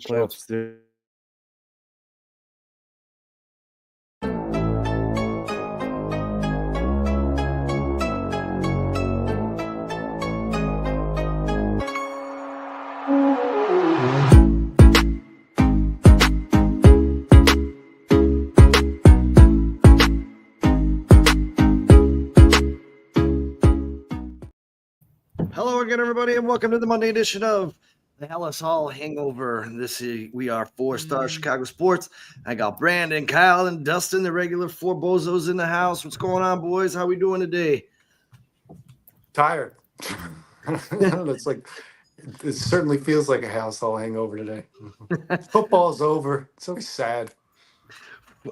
Playoffs. Hello again, everybody, and welcome to the Monday edition of the Halas Hangover. We are 4-Star Chicago Sports. I got Brandon, Kyle, and Dustin, the regular four bozos in the house. What's going on, boys? How we doing today? Tired. It certainly feels like a house all hangover today. Football's over. It's so sad.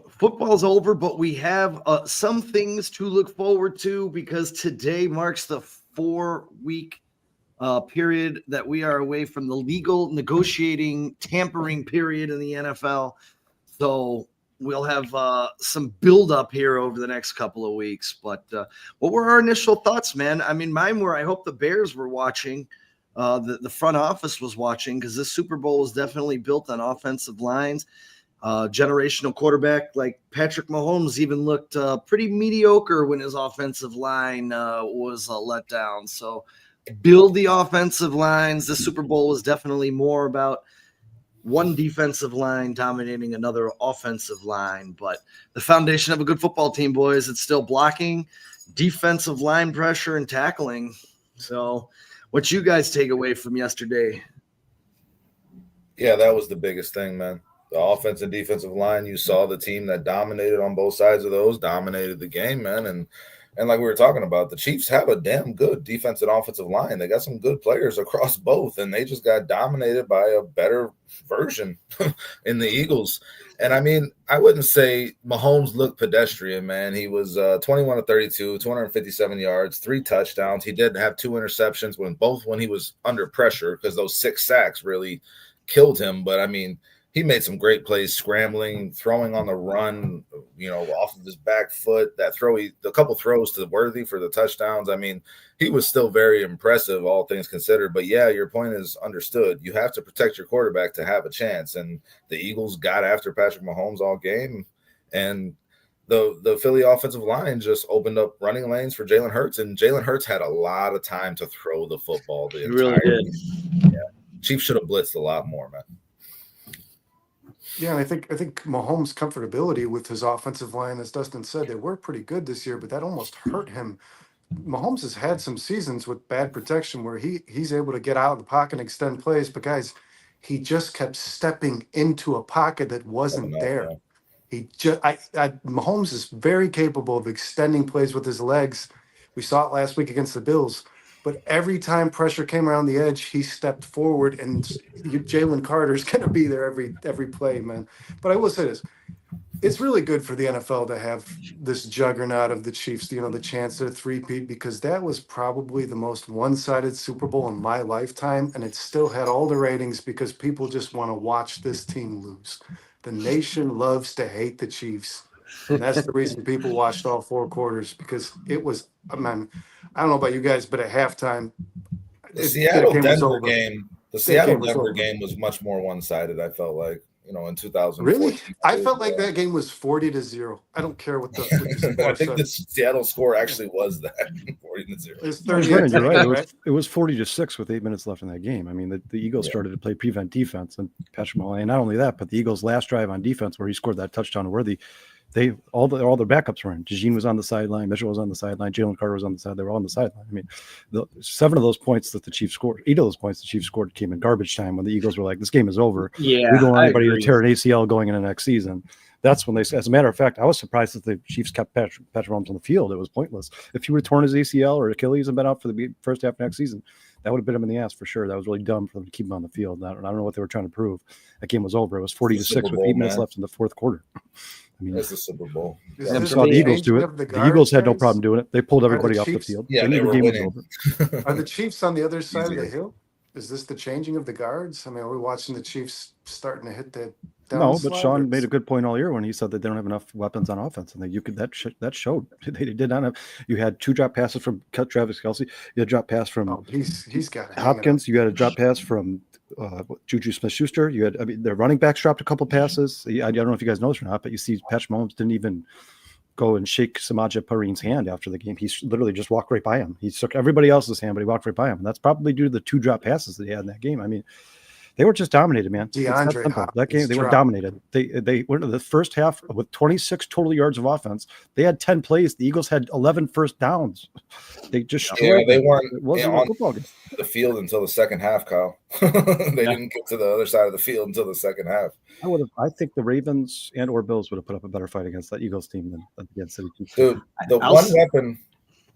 Football's over, but we have some things to look forward to because today marks the 4-week period that we are away from the legal negotiating tampering period in the NFL. So we'll have some build-up here over the next couple of weeks. But what were our initial thoughts, man? I mean, mine were I hope the Bears were watching. The front office was watching because this Super Bowl is definitely built on offensive lines. Generational quarterback like Patrick Mahomes even looked pretty mediocre when his offensive line was let down. So build the offensive lines. The Super Bowl was definitely more about one defensive line dominating another offensive line. But the foundation of a good football team, boys, it's still blocking, defensive line pressure, and tackling. So what you guys take away from yesterday? Yeah, that was the biggest thing, man. The offense and defensive line, you saw the team that dominated on both sides of those, dominated the game, man. And like we were talking about, the Chiefs have a damn good defense and offensive line. They got some good players across both, and they just got dominated by a better version in the Eagles. And, I mean, I wouldn't say Mahomes looked pedestrian, man. He was 21 of 32, 257 yards, 3 touchdowns. He did have 2 interceptions when he was under pressure because those 6 sacks really killed him. But, I mean, he made some great plays, scrambling, throwing on the run, off of his back foot. The couple throws to Worthy for the touchdowns. I mean, he was still very impressive, all things considered. But, yeah, your point is understood. You have to protect your quarterback to have a chance. And the Eagles got after Patrick Mahomes all game. And the Philly offensive line just opened up running lanes for Jalen Hurts. And Jalen Hurts had a lot of time to throw the football. He really did. Yeah. Chiefs should have blitzed a lot more, man. Yeah, and I think Mahomes' comfortability with his offensive line, as Dustin said, they were pretty good this year, but that almost hurt him. Mahomes has had some seasons with bad protection where he's able to get out of the pocket and extend plays, but guys, he just kept stepping into a pocket that wasn't there. Mahomes is very capable of extending plays with his legs. We saw it last week against the Bills. But every time pressure came around the edge, he stepped forward, and Jalen Carter's going to be there every play, man. But I will say this. It's really good for the NFL to have this juggernaut of the Chiefs, the chance to three-peat, because that was probably the most one-sided Super Bowl in my lifetime, and it still had all the ratings because people just want to watch this team lose. The nation loves to hate the Chiefs. And that's the reason people watched all 4 quarters, because it was, I don't know about you guys, but at halftime, the Seattle-Denver game was much more one-sided, I felt like, in 2014. Really? I felt like that game was 40-0. I don't care what the I think the Seattle score actually was that, 40-0. You're right. It was 40-6 with 8 minutes left in that game. I mean, the Eagles started to play prevent defense, and Patrick Mahomes, and not only that, but the Eagles' last drive on defense where he scored that touchdown Worthy, all their backups were in. Jean was on the sideline, Mitchell was on the sideline, Jalen Carter was on the side. They were all on the sideline. I mean, 7 of those points that the Chiefs scored, 8 of those points the Chiefs scored came in garbage time when the Eagles were like, "This game is over. Yeah, we don't want anybody to tear an ACL going into next season." That's when they. As a matter of fact, I was surprised that the Chiefs kept Patrick Mahomes on the field. It was pointless. If he would have torn his ACL or Achilles and been out for the first half of next season, that would have bit him in the ass for sure. That was really dumb for them to keep him on the field. I don't know what they were trying to prove. That game was over. It was 40-6 with 8 minutes left in the fourth quarter. I mean, that's the Super Bowl. I saw the Eagles do it. The Eagles had no problem doing it. They pulled everybody off the field. Yeah, they were winning. Are the Chiefs on the other side of the hill? Is this the changing of the guards? I mean, are we watching the Chiefs starting to hit the No, but Sean made a good point all year when he said that they don't have enough weapons on offense, and that showed. They did not have. You had 2 drop passes from Travis Kelce. You had a drop pass from he's got Hopkins. You had a drop pass from Juju Smith-Schuster. You had, their running backs dropped a couple passes. I don't know if you guys know this or not, but you see Patrick Mahomes didn't even go and shake Samaje Perrine's hand after the game. He literally just walked right by him. He shook everybody else's hand, but he walked right by him. And that's probably due to the 2 drop passes that he had in that game. I mean, they were just dominated, man. That game, they were dominated. They went to the first half with 26 total yards of offense. They had 10 plays. The Eagles had 11 first downs. They just they weren't on football game. The field until the second half, Kyle. They didn't get to the other side of the field until the second half. I think the Ravens and or Bills would have put up a better fight against that Eagles team than against City Chiefs. Dude, the one weapon.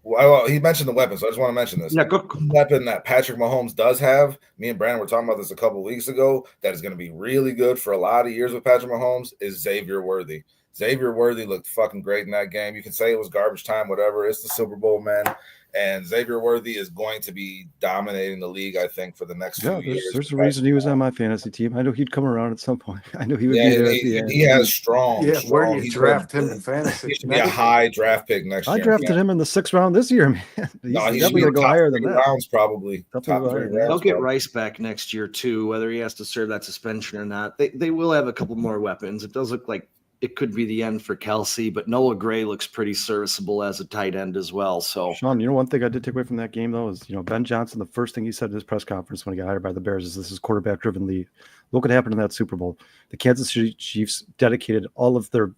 Well, he mentioned the weapons, so I just want to mention this. Yeah, go. Weapon that Patrick Mahomes does have, me and Brandon were talking about this a couple of weeks ago, that is going to be really good for a lot of years with Patrick Mahomes, is Xavier Worthy. Xavier Worthy looked fucking great in that game. You can say it was garbage time, whatever. It's the Super Bowl, man. And Xavier Worthy is going to be dominating the league, I think, for the next few years. There's a reason he was on my fantasy team. I know he'd come around at some point. I know he would be there. He has strong. Yeah, strong, where do you draft him in fantasy? He should be a high draft pick next year. I drafted him in the 6th round this year, man. He's definitely going to go higher than that. Rounds, probably. Top 3 rounds. They'll get Rice back next year, too, whether he has to serve that suspension or not. They will have a couple more weapons. It does look like it could be the end for Kelsey, but Noah Gray looks pretty serviceable as a tight end as well. So, Sean, one thing I did take away from that game, though, is, Ben Johnson, the first thing he said in his press conference when he got hired by the Bears is this is quarterback-driven league. Look what happened in that Super Bowl. The Kansas City Chiefs dedicated all of their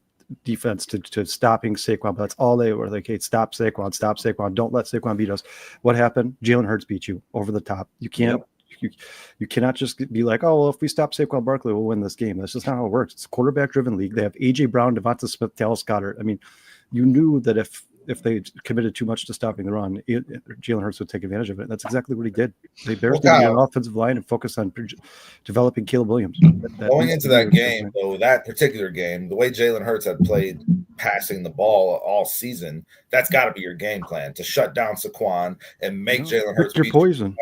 defense to stopping Saquon, but that's all they were. Like, hey, stop Saquon. Don't let Saquon beat us. What happened? Jalen Hurts beat you over the top. You can't. Yep. You cannot just be like, oh, well, if we stop Saquon Barkley, we'll win this game. That's just not how it works. It's a quarterback-driven league. They have A.J. Brown, Devonta Smith, Dallas Goedert. I mean, you knew that if they committed too much to stopping the run, Jalen Hurts would take advantage of it. And that's exactly what he did. They Bears did an offensive line and focus on developing Caleb Williams. Going into that game, though, that particular game, the way Jalen Hurts had played passing the ball all season, that's got to be your game plan, to shut down Saquon and make Jalen Hurts beat poison.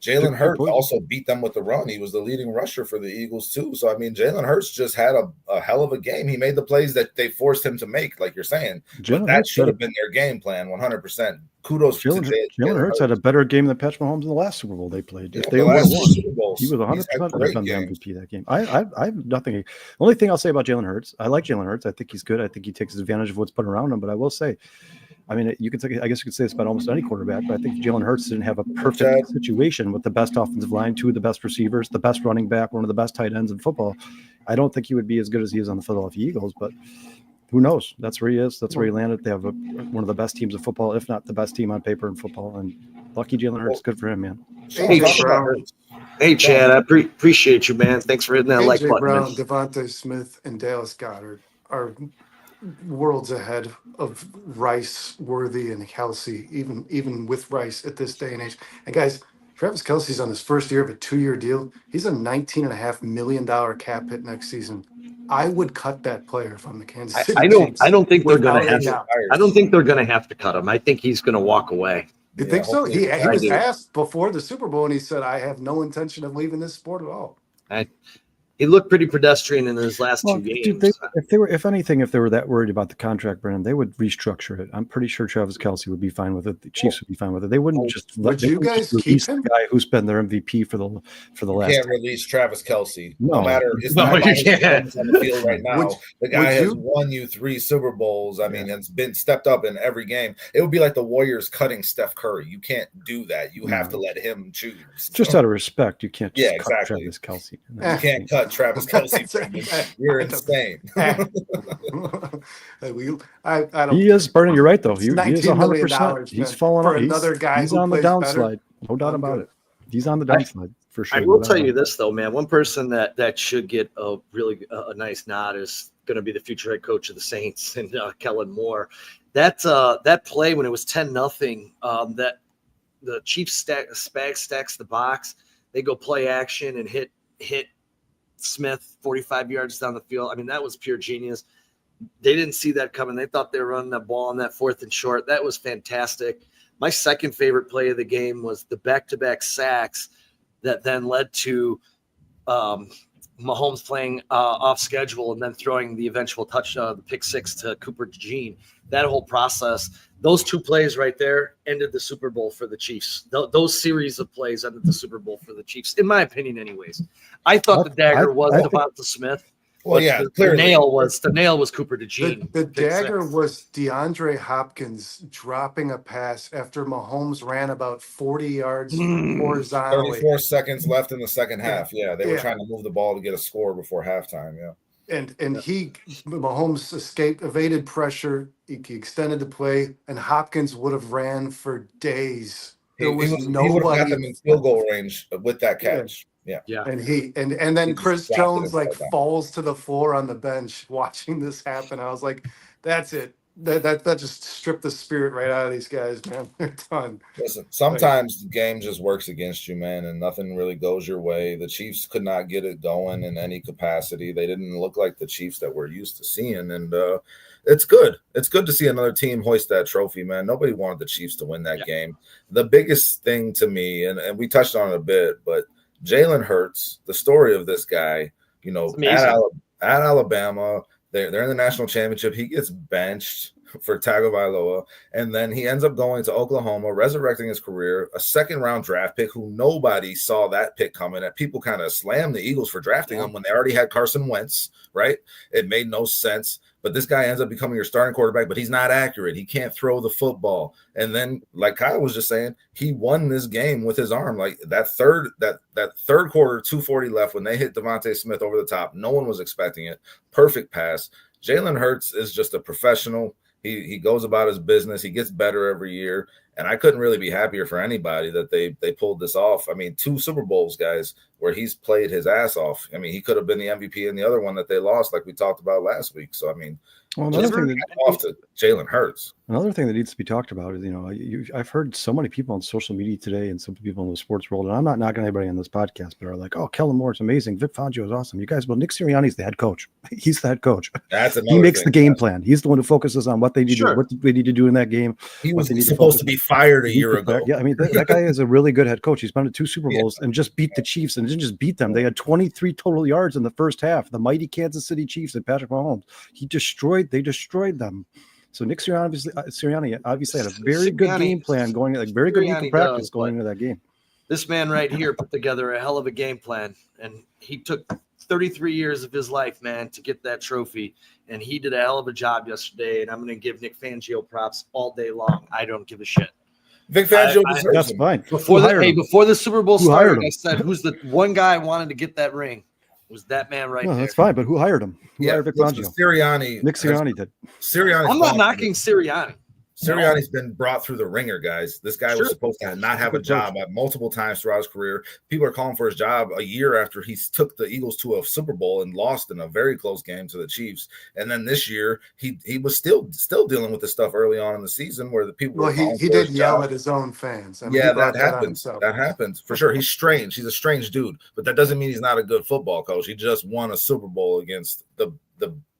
Jalen Hurts also beat them with the run. He was the leading rusher for the Eagles, too. So, I mean, Jalen Hurts just had a hell of a game. He made the plays that they forced him to make, like you're saying. But that should have been their game plan, 100%. Kudos to Jalen Hurts had a better game than Patrick Mahomes in the last Super Bowl they played. If they won, he was 100% the MVP that game. I have nothing. The only thing I'll say about Jalen Hurts, I like Jalen Hurts. I think he's good. I think he takes advantage of what's put around him. But I will say, I mean, I guess you could say this about almost any quarterback, but I think Jalen Hurts didn't have a perfect situation with the best offensive line, 2 of the best receivers, the best running back, one of the best tight ends in football. I don't think he would be as good as he is on the Philadelphia Eagles, but who knows? That's where he is. That's where he landed. They have one of the best teams of football, if not the best team on paper in football. And lucky Jalen Hurts. Good for him, man. Hey, Chad, I appreciate you, man. Thanks for hitting that like button. Brown, Devonta Smith, and Dallas Goedert are worlds ahead of Rice, Worthy, and Kelsey, even with Rice at this day and age. And guys, Travis Kelsey's on his first year of a 2-year deal. He's a $19.5 million cap hit next season. I would cut that player if I'm the Kansas City Chiefs. I don't think they're going to have to. I don't think they're going to have to cut him. I think he's going to walk away. You think so? He was asked before the Super Bowl, and he said, "I have no intention of leaving this sport at all." He looked pretty pedestrian in his last 2 games. Dude, if they were that worried about the contract, Brandon, they would restructure it. I'm pretty sure Travis Kelsey would be fine with it. The Chiefs would be fine with it. They wouldn't just let you guys keep him? The guy who's been their MVP for the last. You can't release Travis Kelsey. No matter. It's no, not you can't. On the field right now. The guy has won you 3 Super Bowls. I mean, has been stepped up in every game. It would be like the Warriors cutting Steph Curry. You can't do that. You have to let him choose. Just out of respect, you can't just cut Travis Kelsey. You can't cut Travis Kelsey. You're insane. I don't. He is burning. You're right, though. He is 100%. He's falling off. Another guy. He's on the downslide. No doubt about it. He's on the downslide for sure. I will tell you this, though, man. One person that should get a really a nice nod is going to be the future head coach of the Saints, and Kellen Moore. That play when it was 10-0, that the Chiefs stacks the box. They go play action and hit Smith 45 yards down the field. I mean, that was pure genius. They didn't see that coming. They thought they were running that ball on that 4th and short. That was fantastic. My second favorite play of the game was the back-to-back sacks that then led to Mahomes playing off schedule and then throwing the eventual touchdown, the pick 6 to Cooper DeJean. That whole process, Those two plays right there ended the Super Bowl for the Chiefs. Those series of plays ended the Super Bowl for the Chiefs, in my opinion, anyways. I thought the dagger was Devonta Smith. Well, yeah, the clearly. nail was Cooper DeJean. The dagger was DeAndre Hopkins dropping a pass after Mahomes ran about 40 yards horizontally. 34 seconds left in the second half. Yeah, they were trying to move the ball to get a score before halftime. Yeah. And Mahomes evaded pressure. He extended the play, and Hopkins would have ran for days. There was nobody. He would have got them in field goal range with that catch. Yeah. And then Chris Jones falls to the floor on the bench watching this happen. I was like, that's it. That just stripped the spirit right out of these guys, man. They're done. Listen, sometimes the game just works against you, man, and nothing really goes your way. The Chiefs could not get it going in any capacity. They didn't look like the Chiefs that we're used to seeing, and it's good. It's good to see another team hoist that trophy, man. Nobody wanted the Chiefs to win that game. The biggest thing to me, and we touched on it a bit, but Jalen Hurts, the story of this guy, at Alabama, they're in the national championship. He gets benched for Tagovailoa, and then he ends up going to Oklahoma, resurrecting his career, a second-round draft pick who nobody saw that pick coming. And people kind of slammed the Eagles for drafting him when they already had Carson Wentz, right? It made no sense. But this guy ends up becoming your starting quarterback, but he's not accurate. He can't throw the football. And then, like Kyle was just saying, he won this game with his arm. Like that third quarter, 2:40 left when they hit Devontae Smith over the top. No one was expecting it. Perfect pass. Jalen Hurts is just a professional. He goes about his business. He gets better every year. And I couldn't really be happier for anybody that they pulled this off. I mean, 2 Super Bowls, guys, where he's played his ass off. I mean, he could have been the MVP in the other one that they lost, like we talked about last week. So, I mean, another thing off to Jalen Hurts. Another thing that needs to be talked about is, I've heard so many people on social media today and some people in the sports world, and I'm not knocking anybody on this podcast, but are like, oh, Kellen Moore's amazing. Vic Fangio is awesome. You guys, well, Nick Sirianni's the head coach. He's the head coach. He makes the game plan. He's the one who focuses on what they need to do, what they need to do in that game. He was supposed to be fired a year ago. Yeah, I mean, that guy is a really good head coach. He's been to 2 Super Bowls and just beat the Chiefs, and didn't just beat them. They had 23 total yards in the first half. The mighty Kansas City Chiefs and Patrick Mahomes. They destroyed them. So Nick Sirianni obviously had a very good game plan going, like very good week of practice going into that game. This man right here put together a hell of a game plan, and he took 33 years of his life, man, to get that trophy, and he did a hell of a job yesterday, and I'm going to give Nick Fangio props all day long. I don't give a shit. Vic Fangio that's fine. Before the Super Bowl started, I said, who's the one guy wanted to get that ring? It was that man right there. That's fine, but who hired him? Who hired Vic Fangio? Nick Sirianni did. I'm not knocking Sirianni. Sirianni's been brought through the ringer, guys. This guy was supposed to not have a job at multiple times throughout his career. People are calling for his job a year after he took the Eagles to a Super Bowl and lost in a very close game to the Chiefs. And then this year, he was still dealing with this stuff early on in the season where the people were he did yell at his own fans. I mean, that happens. That happens for sure. He's strange. He's a strange dude, but that doesn't mean he's not a good football coach. He just won a Super Bowl against the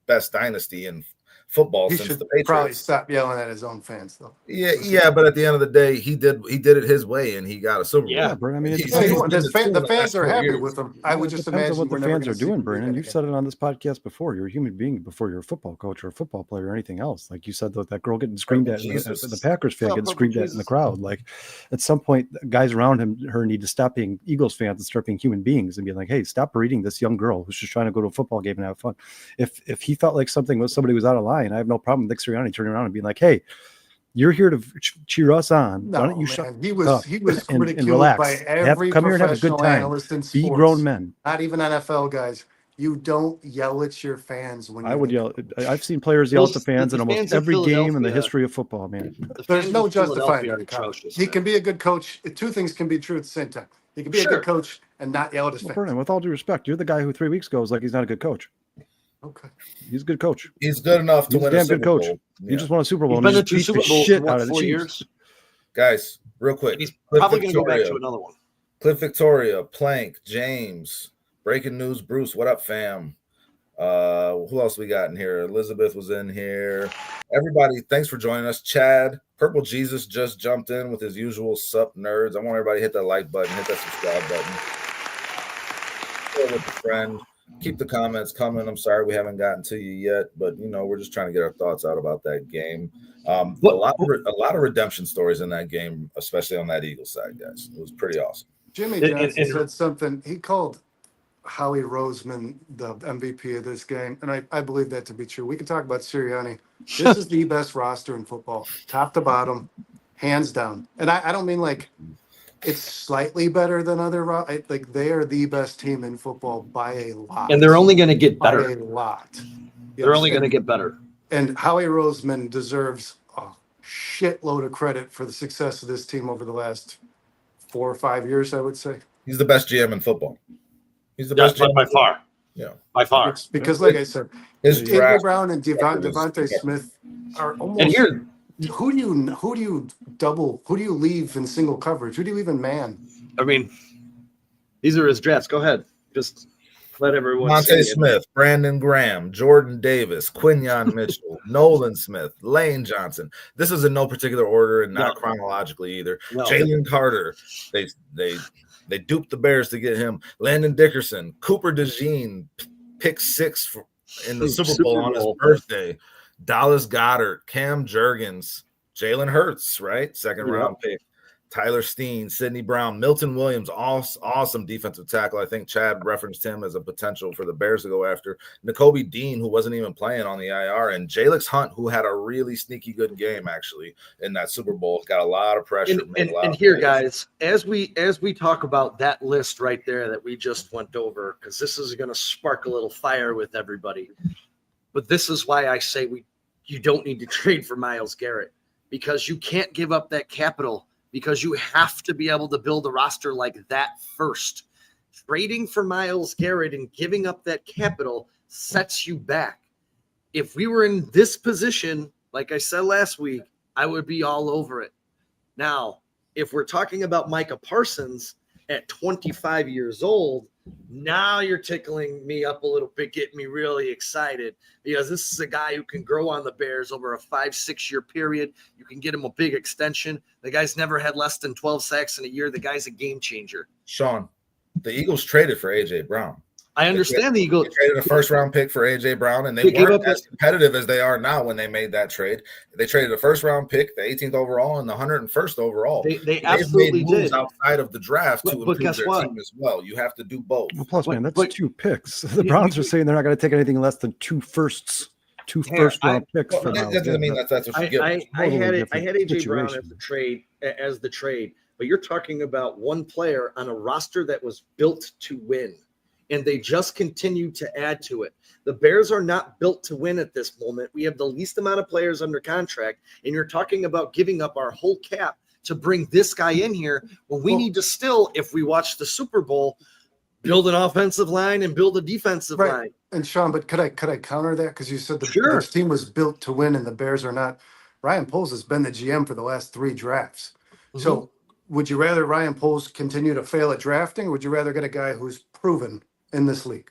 best dynasty in football since the Patriots. Probably stop yelling at his own fans, though. Yeah, but at the end of the day, he did it his way, and he got a Super Bowl. Yeah, Brent. I mean, the fans are happy with him. I would just imagine what the fans are doing, Brandon. You've said it on this podcast before. You're a human being before you're a football coach or a football player or anything else. Like you said, that girl getting screamed at, the Packers fan getting screamed at in the crowd. Like at some point, guys around her need to stop being Eagles fans and start being human beings and be like, hey, stop berating this young girl who's just trying to go to a football game and have fun. If he felt like somebody was out of line, I have no problem with Nick Sirianni turning around and being like, hey, you're here to cheer us on. Why don't you shut up? He was ridiculed and relax. by every come here and have a good time. Analyst in sports. Be grown men. Not even NFL guys. You don't yell at your fans when I would yell. I've seen players yell at the fans in almost every game in the history of football, man. There's no justifying it. He can be a good coach. 2 things can be true at the same time. He can be a good coach and not yell at his fans. Vernon, with all due respect, you're the guy who 3 weeks ago was like he's not a good coach. Okay. He's a good coach. He's good enough to win a Super Bowl. He just won a Super Bowl. He's been to 2 Super Bowls in 4 years. Guys, real quick. He's probably going to go back to another one. Cliff Victoria, Plank, James, breaking news, Bruce. What up, fam? Who else we got in here? Elizabeth was in here. Everybody, thanks for joining us. Chad, Purple Jesus just jumped in with his usual sup nerds. I want everybody to hit that like button, hit that subscribe button. Share with a friend. Keep the comments coming. I'm sorry we haven't gotten to you yet, but we're just trying to get our thoughts out about that game. A lot of redemption stories in that game, especially on that Eagles side, guys. It was pretty awesome. Jimmy Johnson said something. He called Howie Roseman the MVP of this game, and I believe that to be true. We can talk about Sirianni. This is the best roster in football, top to bottom, hands down. And I don't mean like it's slightly better than other like they are the best team in football by a lot. And they're only going to get better. By a lot. They're only going to get better. And Howie Roseman deserves a shitload of credit for the success of this team over the last 4 or 5 years, I would say. He's the best GM in football. He's the best GM by far. Yeah, by far. It's because, like I said, Avery Brown and Devontae Smith are almost. And here, who do you leave in single coverage? Who do you leave in man? I mean, these are his drafts. Go ahead, just let everyone. Monte Smith, Brandon Graham, Jordan Davis, Quinyon Mitchell, Nolan Smith, Lane Johnson. This is in no particular order and not chronologically either. No. Jalen Carter. They duped the Bears to get him. Landon Dickerson, Cooper DeJean, pick 6 in the Super Bowl on his birthday. Dallas Goedert, Cam Jurgens, Jalen Hurts, right? Second round pick. Tyler Steen, Sidney Brown, Milton Williams, awesome defensive tackle. I think Chad referenced him as a potential for the Bears to go after. N'Kobe Dean, who wasn't even playing on the IR, and Jalix Hunt, who had a really sneaky good game actually in that Super Bowl. Got a lot of pressure. And here, guys, as we talk about that list right there that we just went over, because this is going to spark a little fire with everybody. But this is why I say you don't need to trade for Myles Garrett, because you can't give up that capital. Because you have to be able to build a roster like that first. Trading for Myles Garrett and giving up that capital sets you back. If we were in this position, like I said last week, I would be all over it. Now, if we're talking about Micah Parsons at 25 years old, now you're tickling me up a little bit, getting me really excited, because this is a guy who can grow on the Bears over a 5-6 year period. You can get him a big extension. The guy's never had less than 12 sacks in a year. The guy's a game changer. Sean, the Eagles traded for A.J. Brown. I understand the Eagles. They traded a first-round pick for A.J. Brown, and they weren't as competitive as they are now when they made that trade. They traded a first-round pick, the 18th overall, and the 101st overall. They absolutely did. Outside of the draft to improve their team as well. You have to do both. Well, plus, man, that's 2 picks. The Browns are saying they're not going to take anything less than 2 firsts. 2 first-round picks. That doesn't mean that's what you get. I had A.J. Brown as the trade, but you're talking about one player on a roster that was built to win. And they just continue to add to it. The Bears are not built to win at this moment. We have the least amount of players under contract, and you're talking about giving up our whole cap to bring this guy in here when we need to still, if we watch the Super Bowl, build an offensive line and build a defensive line. And Sean, but could I counter that? Because you said this team was built to win and the Bears are not. Ryan Poles has been the GM for the last 3 drafts. Mm-hmm. So would you rather Ryan Poles continue to fail at drafting, or would you rather get a guy who's proven in this league?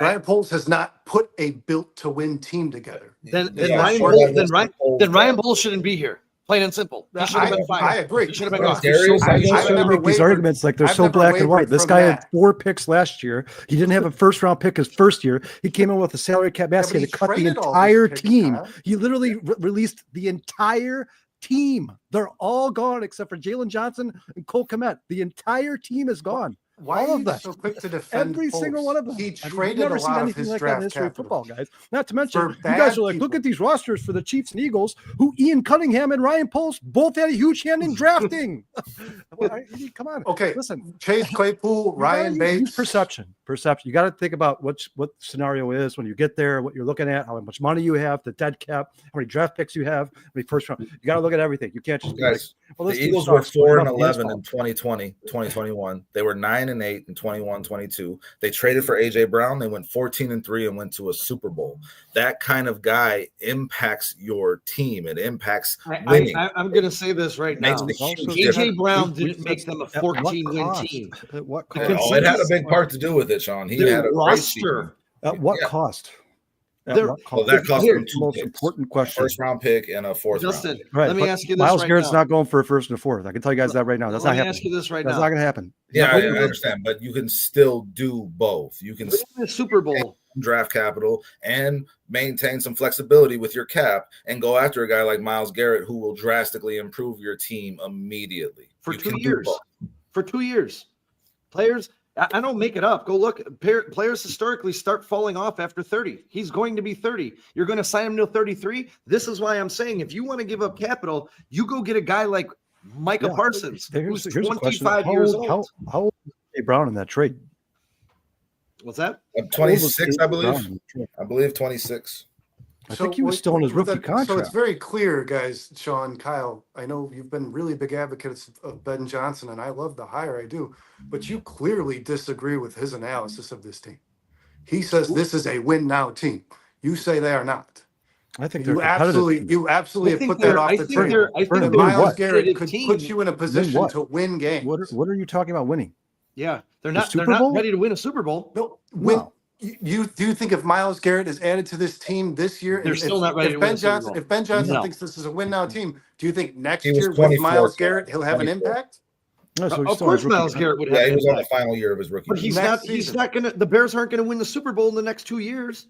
Ryan Poles has not put a built-to-win team together. Then Ryan Poles shouldn't be here. Plain and simple. He should have been fired. I agree. He should have been gone. I make these arguments like they're so black and white. This guy had 4 picks last year. He didn't have a first-round pick his first year. He came in with a salary cap basket to cut the entire team. He literally released the entire team. They're all gone except for Jalen Johnson and Cole Kmet. The entire team is gone. Why are you so quick to defend every Poles? single one of them? He traded a lot of his draft history of football, capital. guys. Not to mention, you guys are like, look at these rosters for the Chiefs and Eagles, who Ian Cunningham and Ryan Poles both had a huge hand in drafting. Come on. Okay, listen. Chase Claypool, Ryan Bates. Perception. You got to think about what scenario is when you get there, what you're looking at, how much money you have, the dead cap, how many draft picks you have, how many first round. You got to look at everything. You can't just be like, well, the Eagles were 4-11 in 2020, 2021. They were 9-8 in 21-22. They traded for A.J. Brown. They went 14-3 and went to a Super Bowl. That kind of guy impacts your team. It impacts winning. I'm going to say this right now. A.J. Brown didn't make them a 14-win team. At what cost? It had a big part to do with it, Sean. He had a roster. At what cost? They're- Well, that cost Here, them the 2 most picks. important A question. first-round pick and a fourth-round Justin, pick. Right, let me but ask you this Miles right Garrett's now. not going for a first and a fourth. I can tell you guys that right now. That's Let not me happening. ask you this right That's now. not going to happen. Yeah, Win I the- understand, but you can still do both. You can Win the Super Bowl. draft capital and maintain some flexibility with your cap and go after a guy like Miles Garrett who will drastically improve your team immediately. For You 2 can do years. both. For 2 years. Players, I don't make it up. Go look. Players historically start falling off after 30. He's going to be 30. You're going to sign him to 33. This is why I'm saying if you want to give up capital, you go get a guy like Micah Yeah. Parsons, Here's who's a question. 25 years old. How old was A. Brown in that trade? What's that? 26, I How old was A. Brown believe. in the trade? I believe 26. I think he was still in his rookie So it's contract. very clear, guys, Sean, Kyle, I know you've been really big advocates of Ben Johnson, and I love the hire, I do, but you clearly disagree with his analysis of this team. He says this is a win now team. You say they are not. I think they're You competitive. absolutely I have think put that they're- off I the think table. they're- I think Vernon, And they're win Miles what? Garrett competitive could team. put you in a position what? to win games. What are you talking about winning? Yeah, they're The not. They're Super not Bowl? ready to win a Super Bowl. No, No. you do you think if Miles Garrett is added to this team this year, They're and still if, not ready if to win Ben a Super Johnson, Bowl. if Ben Johnson No. thinks this is a win now team, do you think next He was year with 24, Miles so Garrett he'll have an 24. impact? No, so he's Of still in his course, rookie Miles contract. Garrett would Yeah, have he was on the impact. final year of his rookie. But he's Next not. He's season. not gonna. The Bears aren't gonna win the Super Bowl in the next 2 years.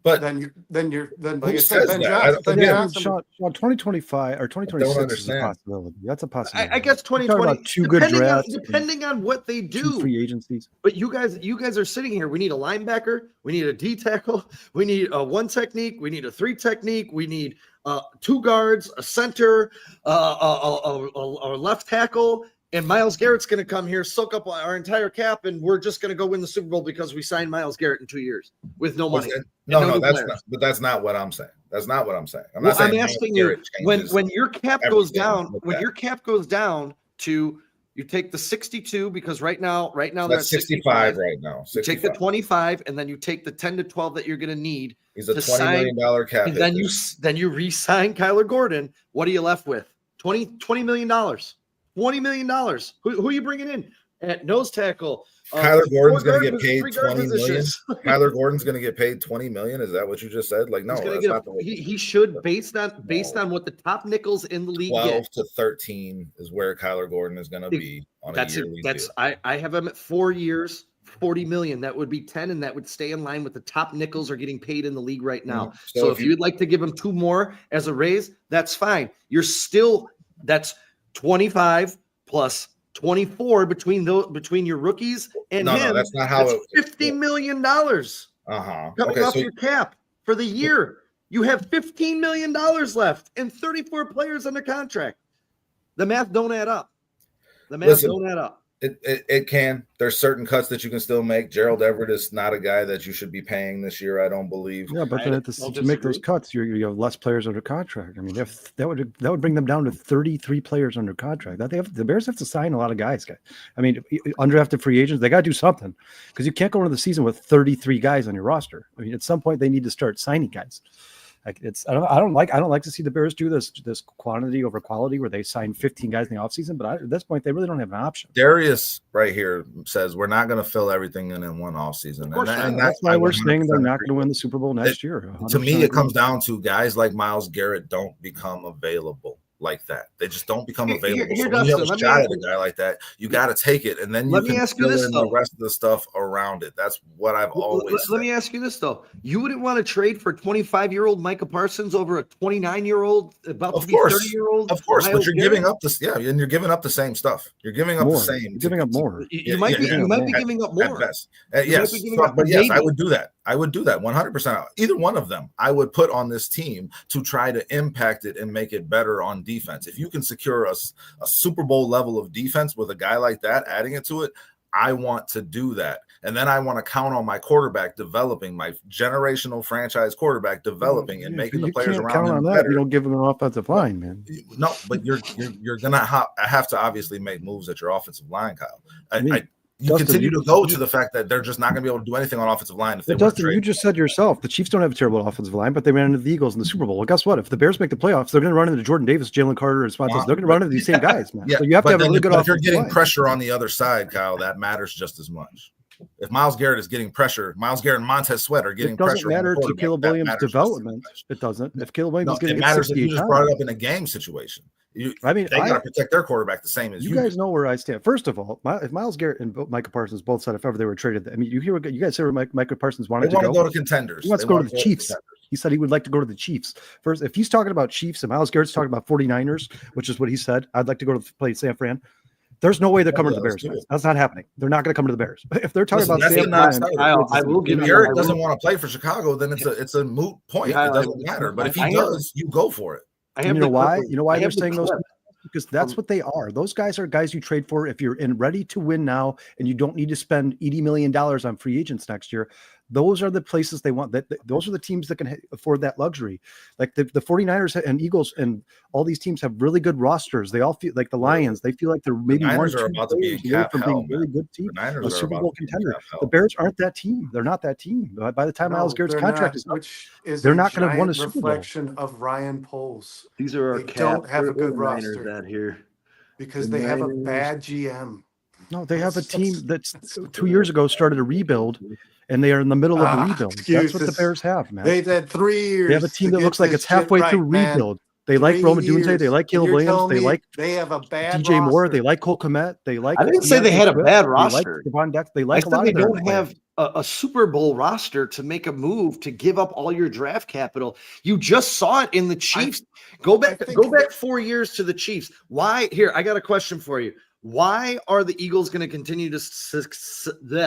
But Then like Who I says said, Ben that? Johnson. Ben Yeah, Johnson Sean, 2025 or 2026 is a understand. possibility. That's a possibility. I guess You're talking 2020. about two good drafts, Depending on what they two do. free agencies. But you guys are sitting here. We need a linebacker. We need a D tackle. We need a 1 technique. We need a 3 technique. We need 2 guards, a center, a left tackle. And Miles Garrett's going to come here, soak up our entire cap, and we're just going to go win the Super Bowl because we signed Miles Garrett in 2 years with no money. no, no no, new that's players. not. But that's not what I'm saying. That's not what I'm saying. I'm Well, not saying I'm Miles asking you Garrett changes when your cap goes everything down, with when that. your cap goes down to you take the 62 because right now they're at That's 65 right now. You take the 65. 25 and then you take the 10 to 12 that you're going to need, He's a to $20 million cap. and hit then this you re-sign Kyler Gordon. What are you left with? $20 million. $20 million. Who are you bringing in at nose tackle? Kyler Gordon's 4 going to guard- get paid 3 guard 20 million. positions. Kyler Gordon's going to get paid 20 million. Is that what you just said? Like, no, He's gonna that's get not the way. he should based on what the top nickels in the league 12 get. to 13 is where Kyler Gordon is going to be on a That's it. yearly That's deal. I have him at 4 years, 40 million. That would be 10, and that would stay in line with the top nickels are getting paid in the league right now. Mhm. So if you'd like to give him 2 more as a raise, that's fine. That's 25 plus 24 between your rookies and No, him. that's not how That's $50 million coming Okay, off so your cap for the year. You have $15 million left and 34 players under contract. The math don't add up. Listen, Don't add up. it can. There's certain cuts that you can still make. Gerald Everett is not a guy that you should be paying this year, I don't believe. Yeah, but then don't to make those disagree. cuts, you have less players under contract. I mean, that would bring them down to 33 players under contract. The Bears have to sign a lot of guys. I mean, undrafted free agents, they got to do something because you can't go into the season with 33 guys on your roster. I mean, at some point they need to start signing guys. Like I don't like to see the Bears do this quantity over quality where they sign 15 guys in the offseason, but at this point they really don't have an option. Darius right here says we're not going to fill everything in one offseason. Of course not. And That's why I we're saying they're 100% not agree. going to win the Super Bowl next year. To me, 100% it comes agree. down to guys like Miles Garrett don't become available like that. They just don't become Here, available. here, So when you have a Dustin, let me shot ask at a you- guy like that, you got to take it, and then you Let me can ask you fill this, in the though. rest of the stuff around it. That's what I've always Let me ask you this though: you wouldn't want to trade for 25-year-old Micah Parsons over a 29-year-old about Of to be course. 30-year-old? Of course, but Miles you're Garrett? giving up this. Yeah, and you're giving up the same stuff. You're giving up More. the same. You're giving up more. You might be giving up at more. best. might Yes, be giving so- up but yes, I maybe. would do that. I would do that 100%. Either one of them, I would put on this team to try to impact it and make it better on defense. If you can secure a Super Bowl level of defense with a guy like that, adding it to it, I want to do that. And then I want to count on my quarterback developing, my generational franchise quarterback developing and making the You players can't around count him on that. better. You don't give them an offensive line, man. No, but you're gonna have to obviously make moves at your offensive line, Kyle. You Dustin, continue you- to go to the fact that they're just not going to be able to do anything on offensive line if they But want to Dustin, you trade. just said yourself, the Chiefs don't have a terrible offensive line, but they ran into the Eagles in the Super Bowl. Well, guess what? If the Bears make the playoffs, they're going to run into Jordan Davis, Jalen Carter, and Spontaneous. They're going to run into these same guys, man. Yeah, So you have to but have a then really good if you're offensive getting line. pressure on the other side, Kyle, that matters just as much. If Myles Garrett is getting pressure, Myles Garrett and Montez Sweat are getting It doesn't pressure. matter to Caleb Williams' development. It doesn't. If Caleb Williams is getting it matters if 68 you just brought it up in a game situation. They got to protect their quarterback the same as you. You guys know where I stand. First of all, if Myles Garrett and Micah Parsons both said if ever they were traded, I mean, you hear what you guys say where Micah Parsons wanted to go. Go to contenders. He wants to go to the Chiefs. He said he would like to go to the Chiefs. First, if he's talking about Chiefs and Myles Garrett's talking about 49ers, which is what he said, I'd like to go to play San Fran. There's no way they're coming to the Bears. That's not happening. They're not going to come to the Bears. If they're talking about San Fran, I will give if you. Garrett doesn't want to play for Chicago, then it's a moot point. It doesn't matter. But if he does, you go for it. You know why? You know why they're saying those? Because that's what they are. Those guys are guys you trade for if you're ready to win now and you don't need to spend $80 million on free agents next year. Those are the places they want. Those are the teams that can afford that luxury. Like the 49ers and Eagles and all these teams have really good rosters. They all feel like the Lions. They feel like they're maybe one or two about to be away from being a really good team, a Super Bowl contender. The Bears aren't that team. They're not that team. By the time Myles Garrett's contract is up, they're not going to win a Super Bowl. Reflection of Ryan Poles. These are our They don't have a good roster that here because they have a bad GM. No, they have a team that's 2 years ago started a rebuild, and they are in the middle of a rebuild. That's what the Bears have, man. They've had 3 years. They have a team that looks like it's halfway through rebuild. They like Rome Odunze. They like Caleb Williams. They have a bad DJ Moore. roster. They like Cole Kmet. They like. I didn't say they had a bad roster. They like a lot they of their don't have a Super Bowl roster to make a move to give up all your draft capital. You just saw it in the Chiefs. Go back 4 years to the Chiefs. Why? Here, I got a question for you. Why are the Eagles going to continue to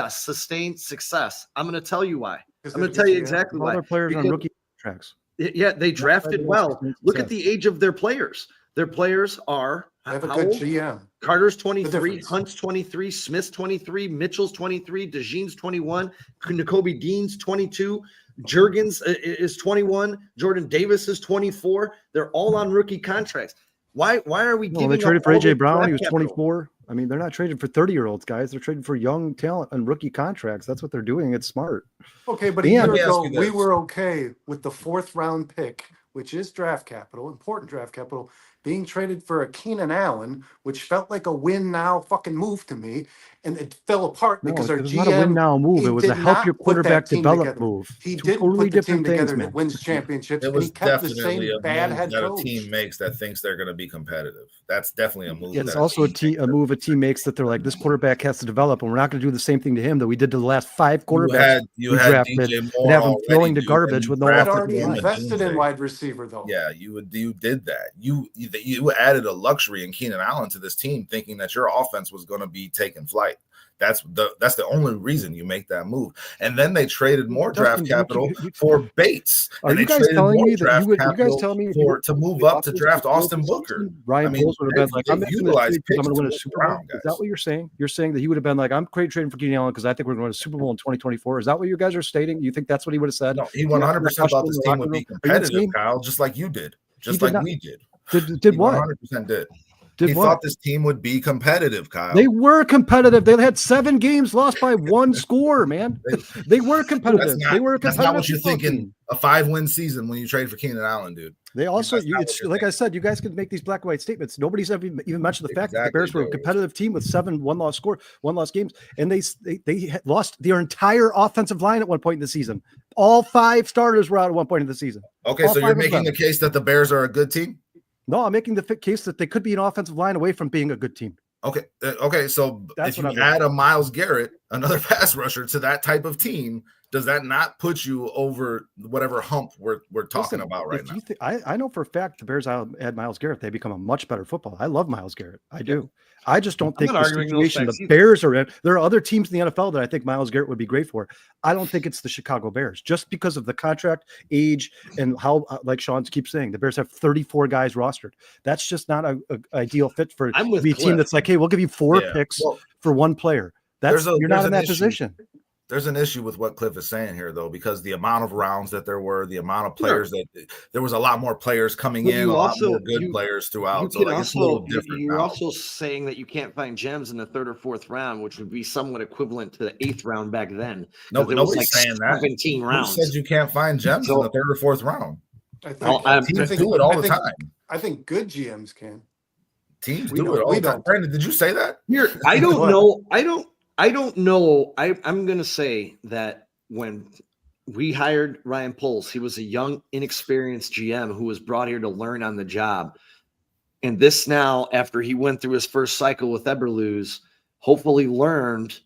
sustain success? I'm going to tell you why. I'm going to tell you exactly why. All their players on rookie contracts. Yeah, they drafted well. Look at the age of their players. Their players are They have a good GM. Carter's 23, Hunt's 23, Smith's 23, Mitchell's 23, DeJean's 21, N'Kobe Dean's 22, Juergens is 21, Jordan Davis is 24. They're all on rookie contracts. Why are we giving they traded up for all AJ the Brown. draft He was capital? 24. I mean, they're not trading for 30-year-olds, guys. They're trading for young talent and rookie contracts. That's what they're doing. It's smart. Okay, but a year ago, we were okay with the 4th round pick, which is draft capital, important draft capital, being traded for a Keenan Allen, which felt like a win now fucking move to me. And it fell apart because our GM. It was not a win now move. It was a help your quarterback develop move. He didn't totally put the different team things, together man. that wins championships. It And was he kept the definitely same a bad move head that coach. a team makes that thinks they're going to be competitive. That's definitely a move. It's also a move a team makes that they're like, this quarterback has to develop, and we're not going to do the same thing to him that we did to the last 5 quarterbacks you we had drafted DJ and Moore have him already, throwing to dude, garbage and with no He had offensive already line. invested in wide receiver, though. Yeah, you did that. You added a luxury in Keenan Allen to this team, thinking that your offense was going to be taking flight. That's the only reason you make that move. And then they traded more draft capital for Bates. Are you guys telling me that you guys tell me to move up to draft Austin Booker? Ryan Poles would have been like, I'm making this trade because I'm going to win a picks Super Bowl. Is that what you're saying? You're saying that he would have been like, I'm trading for Keenan Allen because I think we're going to win a Super Bowl in 2024. Is that what you guys are stating? You think that's what he would have said? No, he 100% thought this team would be competitive, Kyle, just like you did. Just like we did. Did what? 100% did. He thought this team would be competitive, Kyle. They were competitive. They had 7 games lost by 1 score, man. They were competitive. They were a competitive. That's not what you're thinking. A 5-win season when you trade for Keenan Allen, dude. They also, it's like I said, you guys can make these black and white statements. Nobody's ever even mentioned the fact that the Bears were a competitive team with 7 one-loss games, and they lost their entire offensive line at one point in the season. All 5 starters were out at one point in the season. Okay, so you're making the case that the Bears are a good team? No, I'm making the case that they could be an offensive line away from being a good team. Okay. So if you add a Myles Garrett, another pass rusher to that type of team, does that not put you over whatever hump we're talking about right now? I know for a fact the Bears add Myles Garrett, they become a much better football. I love Myles Garrett. I do. I just don't think the situation the Bears are in. There are other teams in the NFL that I think Myles Garrett would be great for. I don't think it's the Chicago Bears just because of the contract, age, and how, like Sean keeps saying, the Bears have 34 guys rostered. That's just not an ideal fit for a team that's like, hey, we'll give you 4 picks for 1 player. You're not in that position. There's an issue with what Cliff is saying here, though, because the amount of rounds that there were, the amount of players there was a lot more players coming in, a lot more good players throughout. So it's a little different. You're also saying that you can't find gems in the 3rd or 4th round, which would be somewhat equivalent to the 8th round back then. Nobody's saying 17 that. rounds. Who said you can't find gems in the 3rd or 4th round? Teams do it all the time. I think good GMs can. Teams do it all the time. Brandon, did you say that? Here, I don't know. I don't know. I'm going to say that when we hired Ryan Poles, he was a young, inexperienced GM who was brought here to learn on the job. And this now, after he went through his first cycle with Eberle's, hopefully learned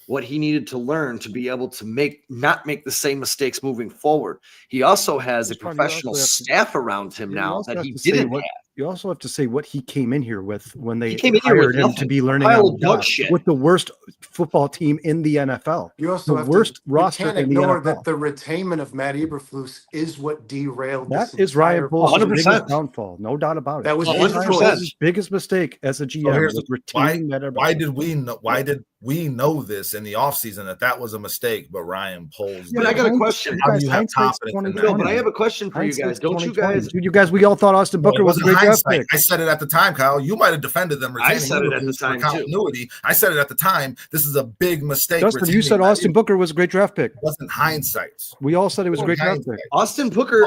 what he needed to learn to be able to not make the same mistakes moving forward. He also has a professional staff around him now that he didn't have. You also have to say what he came in here with when they hired him to be learning on the job, with the worst football team in the NFL. You also the worst roster you can't in the ignore NFL. that the retainment of Matt Eberflus is what derailed that. This Is Ryan Poles' 100%. biggest downfall, no doubt about it. That was Ryan 100%. Poles' biggest mistake as a GM was retaining Matt Eberflus. Why did we know this in the offseason that was a mistake? But Ryan Poles. But I got a question. How do you have confidence in that? No, but I have a question for you guys. Don't you guys? Dude, you guys, we all thought Austin Booker was a great draft pick. I said it at the time, Kyle. You might have defended them. I said it at the time continuity. I said it at the time. This is a big mistake. Justin, you said Austin Booker was a great draft pick. It wasn't hindsight. We all said it was a great draft pick. Austin Booker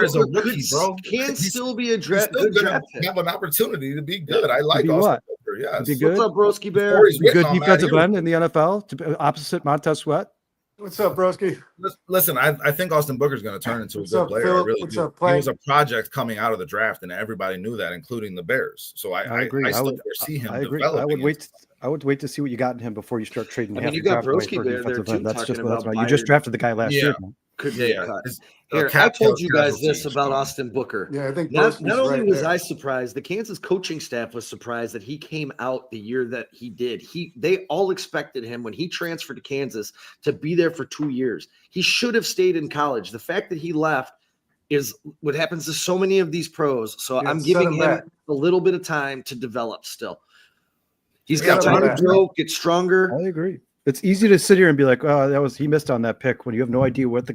is a rookie, bro. Can still be a good draft pick. Have an opportunity to be good. I like Austin Booker. Yes. Be good. What's up, Broski Bear? Good defensive end in the NFL, opposite Montez Sweat. What's up, Broski? Listen, I think Austin Booker is going to turn into a good player. Phil? Really What's do. up, He was a project coming out of the draft, and everybody knew that, including the Bears. So I agree. I still foresee him. I agree. Developing. I would wait to see what you got in him before you start trading. I mean, you got Broski Bear there too. That's just you just drafted the guy last year. Could be a cut. Here, I told you guys this about Austin Booker. Yeah, I think not only was I surprised, the Kansas coaching staff was surprised that he came out the year that he did. They all expected him when he transferred to Kansas to be there for 2 years. He should have stayed in college. The fact that he left is what happens to so many of these pros. So I'm giving him a little bit of time to develop still. He's got time to grow, get stronger. I agree. It's easy to sit here and be like, "Oh, he missed on that pick," when you have no idea what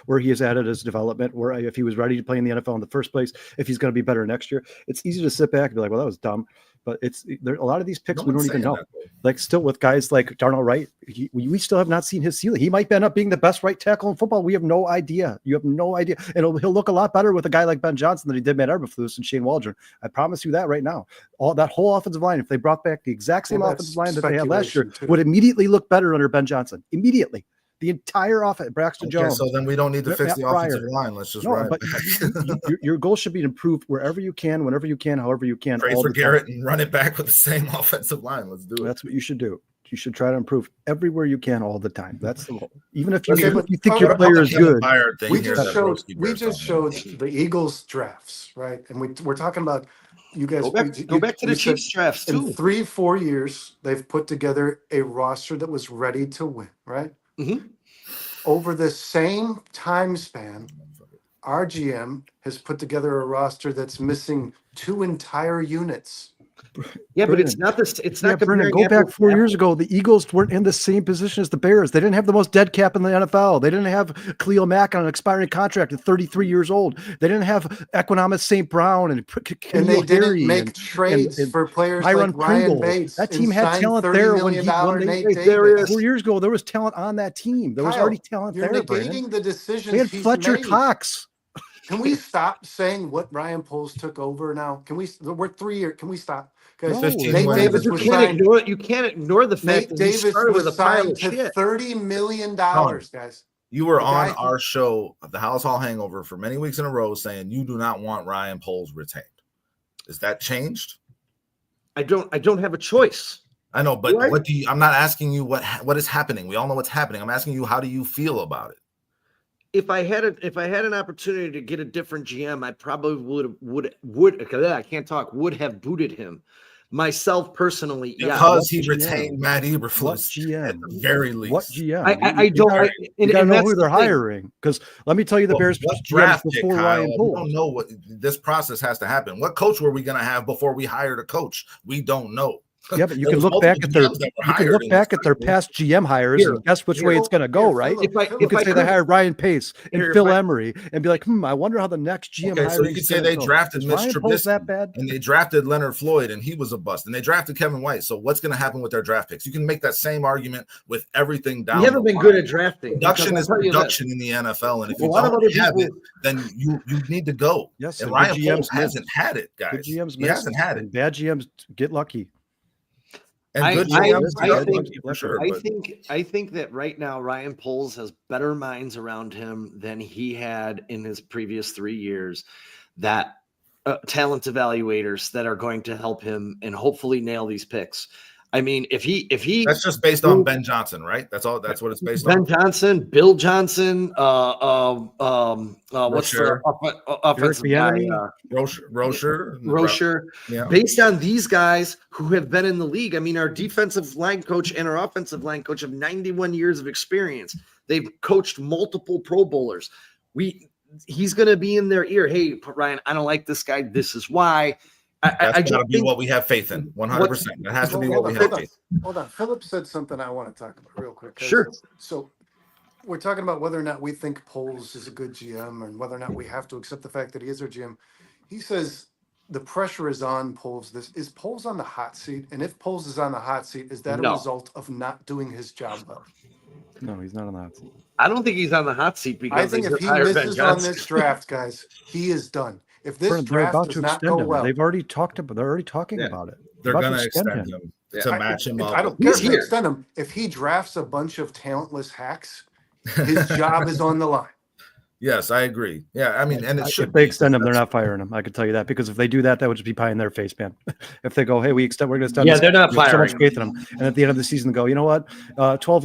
where he is at his development, where if he was ready to play in the NFL in the first place, if he's going to be better next year. It's easy to sit back and be like, "Well, that was dumb," but there a lot of these picks we don't even know. Like still with guys like Darnell Wright, we still have not seen his ceiling. He might end up being the best right tackle in football. We have no idea. You have no idea, and he'll look a lot better with a guy like Ben Johnson than he did Matt Eberflus and Shane Waldron. I promise you that right now. That whole offensive line, if they brought back the exact same offensive line that they had last year, would immediately look better under Ben Johnson. Immediately. The entire offense, Braxton Jones. So then we don't need to fix the offensive line. Let's just run it back. Your goal should be to improve wherever you can, whenever you can, however you can. Trade for Garrett and run it back with the same offensive line. Let's do it. That's what you should do. You should try to improve everywhere you can all the time. That's the goal. Even if you think your player is good. We just showed the Eagles drafts, right? And we're talking about you guys. Go back to the Chiefs drafts too. In 3-4 years, they've put together a roster that was ready to win, right? Mm-hmm. Over the same time span, our GM has put together a roster that's missing 2 entire units. Yeah, but it's not this. It's not. Brennan, go back 4 years ago. The Eagles weren't in the same position as the Bears. They didn't have the most dead cap in the NFL. They didn't have Khalil Mack on an expiring contract at 33 years old. They didn't have Equanimous St. Brown and they didn't make trades for players like Ryan Bates. That team had talent there when they 4 years ago. There was talent on that team. There was already talent there. You're negating the decisions. They had Fletcher Cox. Can we stop saying what Ryan Poles took over now? We're 3 years. Can we stop? No, Nate Davis you can't ignore the fact that Davis started with a pile of shit. $30 million, guys. You were on our show, the Halas Hall Hangover, for many weeks in a row saying you do not want Ryan Poles retained. Is that changed? I don't have a choice. I know, but what do you? I'm not asking you what is happening. We all know what's happening. I'm asking you, how do you feel about it? If I had an opportunity to get a different GM, I probably would have booted him. Myself personally, because he retained Matt Eberflus at the very least. What GM? I don't know who they're hiring, because let me tell you, the Bears draft before Ryan Poles. We don't know what this process has to happen. What coach were we going to have before we hired a coach? We don't know. Yeah, but you can look back at their past GM hires and guess which way it's going to go, right? You could say they hired Ryan Pace and Phil Emery and be like, I wonder how the next GM hires. So you could say they drafted Mitch Trubisky that bad? And they drafted Leonard Floyd and he was a bust, and they drafted Kevin White. So what's going to happen with their draft picks? You can make that same argument with everything down. You haven't been good at drafting. Production is production in the NFL, and if you don't have it, then you need to go. Yes, and Ryan Poles hasn't had it, guys. He hasn't had it. Bad GMs get lucky. And I- good I- GMs I love think- him, for sure. but- I think that right now Ryan Poles has better minds around him than he had in his previous 3 years. That talent evaluators that are going to help him and hopefully nail these picks. I mean, if he That's just based on Ben Johnson, right? That's all. That's what it's based Ben on. Johnson, Bill Johnson, what's the offensive guy? Bieniemy? Rocher. Rocher. Yeah. Based on these guys who have been in the league, I mean, our defensive line coach and our offensive line coach have 91 years of experience. They've coached multiple Pro Bowlers. He's going to be in their ear. Hey, Ryan, I don't like this guy. This is why. That's got to be what we have faith in. 100%. That has to be what we have faith. Hold on. Philip said something I want to talk about real quick. Sure. So we're talking about whether or not we think Poles is a good GM and whether or not we have to accept the fact that he is our GM. He says the pressure is on Poles. Is Poles on the hot seat? And if Poles is on the hot seat, is that a No. result of not doing his job well? No, he's not on the hot seat. I don't think he's on the hot seat because I think they if he hired Ben misses on Johnson. this draft, guys, he is done. If this They're draft about does to not extend go him. well, They're already talking Yeah. about it. They're about going to extend him to match him up. I don't care He's if they here. extend him. If he drafts a bunch of talentless hacks, his job is on the line. Yes, I agree. Yeah, I mean, and it should. If they be, extend him, they're that's- not firing him. I can tell you that because if they do that, that would just be pie in their face, man. If they go, hey, we're going to extend. Yeah, this, they're not we have so much firing faith in him, and at the end of the season, go, you know what? 12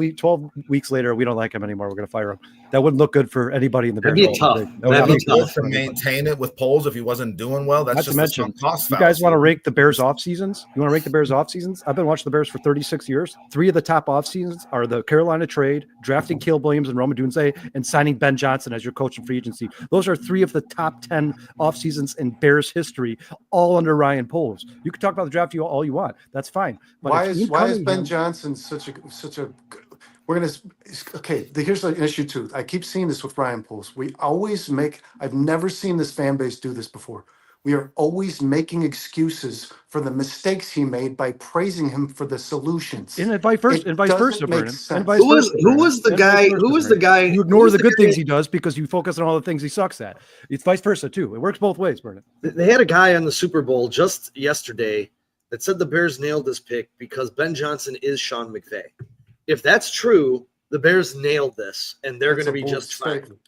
weeks later, we don't like him anymore. We're going to fire him. That wouldn't look good for anybody in the That'd be Bears. tough. That would That'd not be look good tough. To for anybody. maintain it with Poles if he wasn't doing well, that's Not just to a mention, sunk cost you guys fallacy. want to rank the Bears off seasons? You want to rank the Bears off seasons? I've been watching the Bears for 36 years. 3 of the top off seasons are the Carolina trade, drafting Caleb Williams and Roma Dunze, and signing Ben Johnson as your coach in free agency. Those are 3 of the top 10 off seasons in Bears history, all under Ryan Poles. You can talk about the draft all you want. That's fine. But Why if is Ian Ben Cunningham- Johnson such a we're gonna okay, here's an issue too. I keep seeing this with Ryan Poles. I've never seen this fan base do this before. We are always making excuses for the mistakes he made by praising him for the solutions. And vice versa, It and vice doesn't versa, make Brennan. sense. And vice Who was versa, who Brennan. was the And vice guy? versa, Who was the Brennan. guy? You who ignore was the good guy- things he does because you focus on all the things he sucks at. It's vice versa too. It works both ways, Brennan. They had a guy on the Super Bowl just yesterday that said the Bears nailed this pick because Ben Johnson is Sean McVay. If that's true, the Bears nailed this, and they're going That's to a be bold just fine. statement.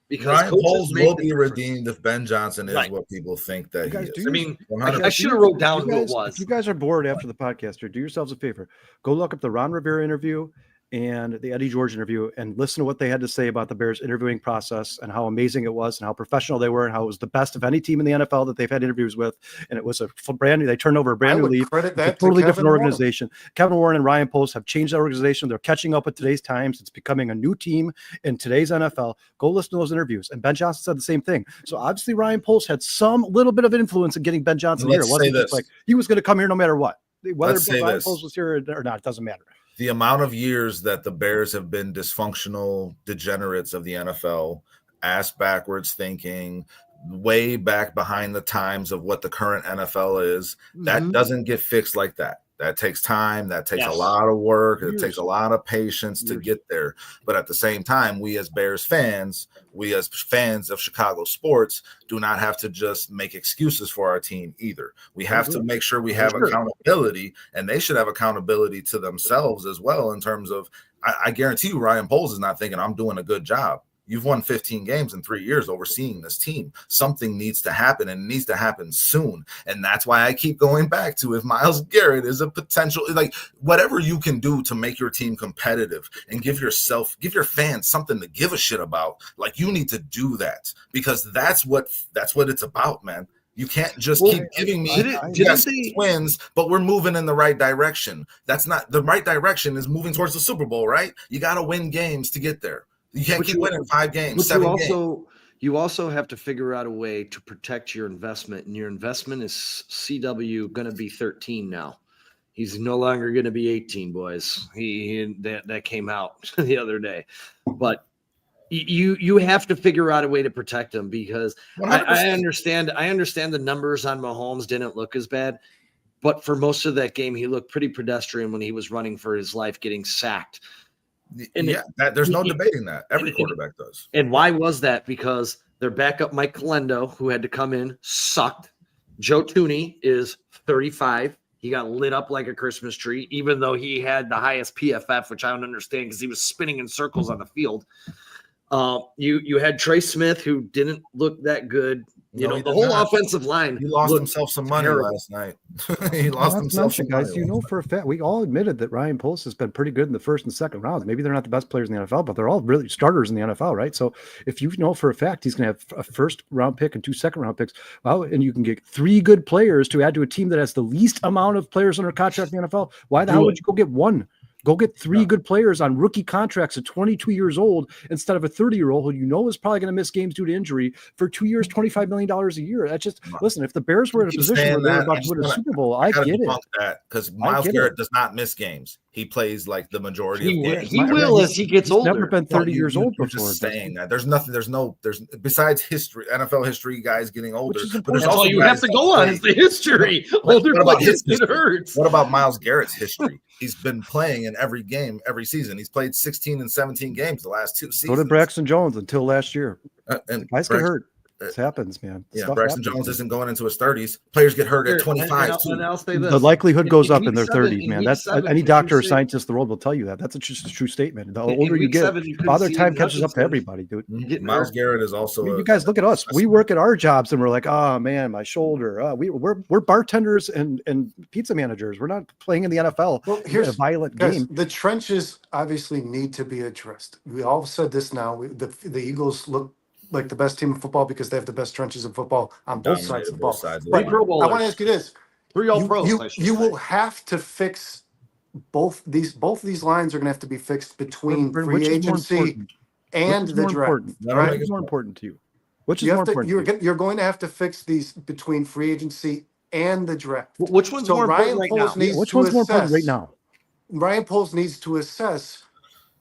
Because Ryan coaches Poles make will the be difference. redeemed if Ben Johnson is Right. what people think that You guys he do is. I mean, 100%. I should have wrote down You who it guys- was. If you guys are bored after the podcast, here, do yourselves a favor. Go look up the Ron Rivera interview and the Eddie George interview and listen to what they had to say about the Bears interviewing process and how amazing it was and how professional they were and how it was the best of any team in the NFL that they've had interviews with. And it was a brand new, they turned over a brand I new would leaf. credit It's a that to totally Kevin different Warren. organization. Kevin Warren and Ryan Poles have changed that organization. They're catching up with today's times. It's becoming a new team in today's NFL. Go listen to those interviews. And Ben Johnson said the same thing. So obviously Ryan Poles had some little bit of influence in getting Ben Johnson here. It Let's say wasn't just this. like he was going to come here no matter what. Whether Let's say Ryan this. Poles was here or not, it doesn't matter. The amount of years that the Bears have been dysfunctional degenerates of the NFL, ass backwards thinking, way back behind the times of what the current NFL is, that Mhm. doesn't get fixed like that. That takes time. That takes Yes. a lot of work. It Years. takes a lot of patience to Years. get there. But at the same time, we as Bears fans, we as fans of Chicago sports, do not have to just make excuses for our team either. We have to make sure we have Sure. accountability, and they should have accountability to themselves as well in terms of, I guarantee you Ryan Poles is not thinking I'm doing a good job. You've won 15 games in 3 years overseeing this team. Something needs to happen, and it needs to happen soon. And that's why I keep going back to, if Myles Garrett is a potential, like whatever you can do to make your team competitive and give your fans something to give a shit about, like you need to do that, because that's what it's about, man. You can't just Well, keep giving me didn't yes, they- wins, but we're moving in the right direction. That's not the right direction, is moving towards the Super Bowl, right? You got to win games to get there. You can't But keep you- winning 5 games, But 7 games. you also have to figure out a way to protect your investment, and your investment is CW going to be 13 now. He's no longer going to be 18, boys. That came out the other day, but you have to figure out a way to protect him, because I 100%. understand the numbers on Mahomes didn't look as bad, but for most of that game he looked pretty pedestrian when he was running for his life, getting sacked. And There's no debating that. Every quarterback does. And why was that? Because their backup, Mike Calendo, who had to come in, sucked. Joe Tooney is 35. He got lit up like a Christmas tree, even though he had the highest PFF, which I don't understand because he was spinning in circles on the field. You had Trey Smith, who didn't look that good. You know, the whole offensive line. He lost himself some money last night. He lost himself some guys. money. You know for a fact, we all admitted that Ryan Poles has been pretty good in the first and second rounds. Maybe they're not the best players in the NFL, but they're all really starters in the NFL, right? So if you know for a fact he's going to have a first round pick and 2 second round picks, well, and you can get 3 good players to add to a team that has the least amount of players under contract in the NFL, why the hell would you go get 1? Go get 3 good players on rookie contracts at 22 years old instead of a 30-year-old who you know is probably going to miss games due to injury for 2 years, $25 million a year. That's just listen. If the Bears were in a position where they're about to win a Super Bowl, I get it. That because Myles Garrett does not miss games. He plays like the majority of games. He will as he gets older. Never been 30 years old before. Just saying that there's besides history, NFL history, guys getting older. But that's all you have to go on is the history. Older players get hurt. What about Myles Garrett's history? He's been playing in every game, every season. He's played 16 and 17 games the last 2 seasons. So did Braxton Jones until last year. And guys get hurt. It happens, man. Yeah, Braxton Jones isn't going into his 30s. Players get hurt at 25 too. The likelihood goes up in their 30s, man. That's any doctor or scientist in the world will tell you that. That's just a true statement. The older you get, Father Time catches up to everybody, dude. Myles Garrett is also. You guys look at us. We work at our jobs and we're like, oh man, my shoulder. We're bartenders and pizza managers. We're not playing in the NFL. Well, here's a violent game. The trenches obviously need to be addressed. We all said this now. The Eagles look like the best team in football because they have the best trenches in football on both sides of the ball. But I want to ask you this: 3 All-Pros. You will have to fix both these lines are going to have to be fixed between free agency and the draft. Right? Which is more important to you? Which is more important? You're going to have to fix these between free agency and the draft. Which one's more important right now? Which one's more important right now? Ryan Poles needs to assess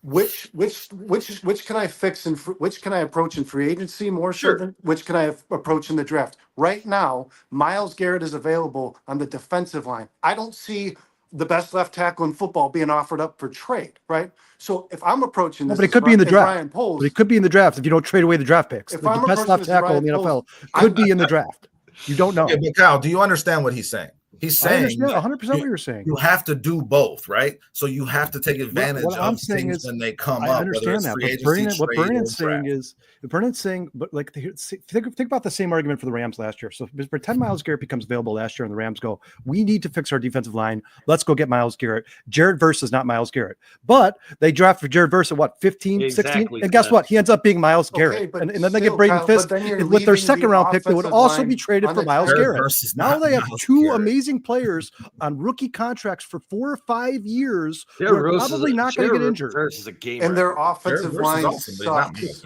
which can I fix and which can I approach in free agency more so than which can I approach in the draft. Right now, Myles Garrett is available on the defensive line. I don't see the best left tackle in football being offered up for trade, right? So if I'm approaching this, but it could be in the draft. Ryan Poles, but it could be in the draft if you don't trade away the draft picks. If the best left tackle in the NFL could be in the draft. You don't know. Yeah, but Kyle, do you understand what he's saying? He's saying 100% what you're saying. You have to do both, right? So you have to take advantage of things when they come up. I understand that. But what Brandon's saying is, but like, think about the same argument for the Rams last year. So pretend Myles Garrett becomes available last year and the Rams go, we need to fix our defensive line. Let's go get Myles Garrett. Jared Verse is not Myles Garrett. But they draft for Jared Verse at what, 15, 16? And guess what? He ends up being Myles Garrett. And then they get Braden Fisk with their second round pick that would also be traded for Myles Garrett. Now they have 2 amazing players on rookie contracts for 4 or 5 years. They're probably not going to get injured. And their offensive line sucks.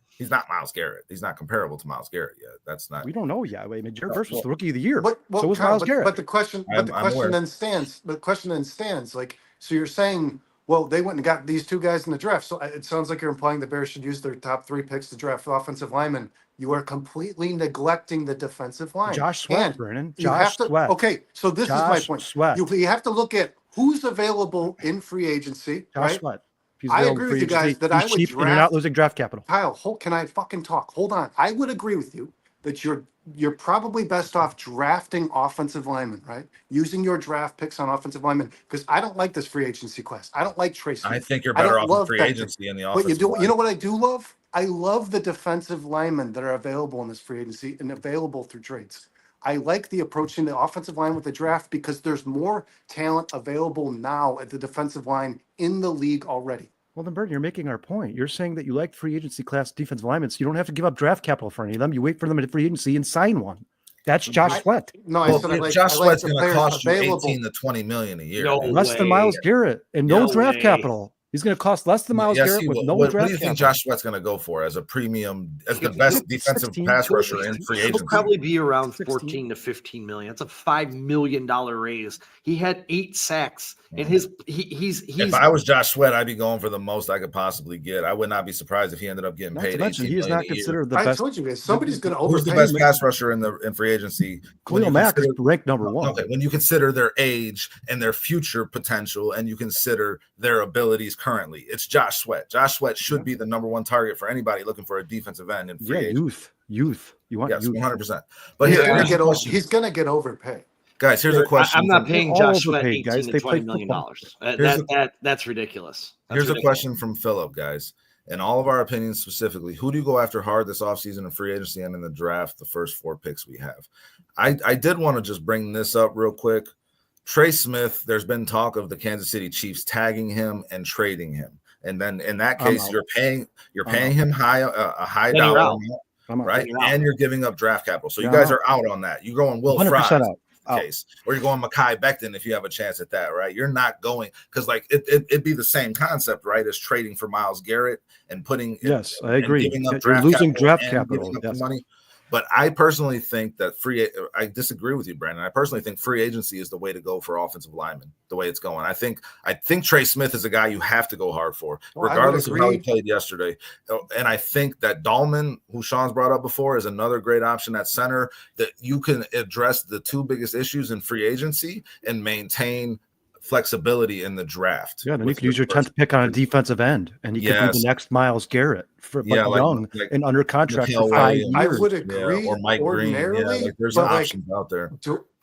He's not Myles Garrett. He's not comparable to Myles Garrett yet. That's not. We don't know yet. I mean, Jared Verse was the rookie of the year. So was Myles Garrett. But the question then stands. Like, so you're saying, well, they went and got these 2 guys in the draft. So it sounds like you're implying the Bears should use their top 3 picks to draft offensive linemen. You are completely neglecting the defensive line. Josh Sweat, Brennan. Sweat. Okay, so this is my point. Sweat. You have to look at who's available in free agency. Josh Sweat. I agree with you guys that I would draft. And you're not losing draft capital. Kyle, can I fucking talk? Hold on. I would agree with you that you're probably best off drafting offensive linemen, right? Using your draft picks on offensive linemen, because I don't like this free agency class. I don't like Tracy. I think you're better off in free agency in the offensive line. You know what I do love? I love the defensive linemen that are available in this free agency and available through trades. I like the approaching the offensive line with the draft because there's more talent available now at the defensive line in the league already. Well, then, Bert, you're making our point. You're saying that you like free agency class defensive linemen, so you don't have to give up draft capital for any of them. You wait for them at free agency and sign one. That's Josh Sweat. Josh Sweat's going to cost you 18 to 20 million a year. Less than Myles Garrett and no draft capital. He's going to cost less than Myles Garrett with no draft capital. What do you think Josh Sweat's going to go for as a premium, as the best defensive pass rusher in free agency? He'll probably be around 14 to 15 million. That's a $5 million raise. He had 8 sacks, and he's. If I was Josh Sweat, I'd be going for the most I could possibly get. I would not be surprised if he ended up getting paid. He is not considered the best. I told you guys, somebody's going to overpay. Who's the best pass rusher in free agency? Khalil Mack is ranked number 1. Okay, when you consider their age and their future potential, and you consider their abilities currently, it's Josh Sweat. Josh Sweat should be the number 1 target for anybody looking for a defensive end in free agency. Youth. You want youth. 100%. But he's going to get overpaid. Guys, here's a question. I'm not from- paying all Josh Sweat overpaid, guys. 18 They to 20 play million football. dollars. That's ridiculous. Here's a question from Philip, guys. In all of our opinions specifically, who do you go after hard this offseason in free agency and in the draft, the first 4 picks we have? I did want to just bring this up real quick. Trey Smith, there's been talk of the Kansas City Chiefs tagging him and trading him. And then in that case, you're paying him a high Then you're dollar out. amount, right? You're out. And you're giving up draft capital. So you Yeah, guys I'm are out on that. You're going Will 100% Fry out. case, or you're going Mekhi Becton if you have a chance at that, right? You're not going because like it'd be the same concept, right? As trading for Myles Garrett and putting Yes, I and agree. giving up You're losing draft and capital. giving up the Yes. money. But I personally think that I disagree with you, Brandon. I personally think free agency is the way to go for offensive linemen, the way it's going. I think Trey Smith is a guy you have to go hard for, Well, regardless of how he agree. played yesterday. And I think that Dahlman, who Sean's brought up before, is another great option at center that you can address the 2 biggest issues in free agency and maintain flexibility in the draft. Yeah, then you with could use your first 10th pick on a defensive end, and you could be Yes. the next Myles Garrett for Yeah, like- young like and under contract Mikhail for 5 Williams. I years. would Yeah, agree or Mike Green. Yeah, ordinarily, like there's but like, options out there.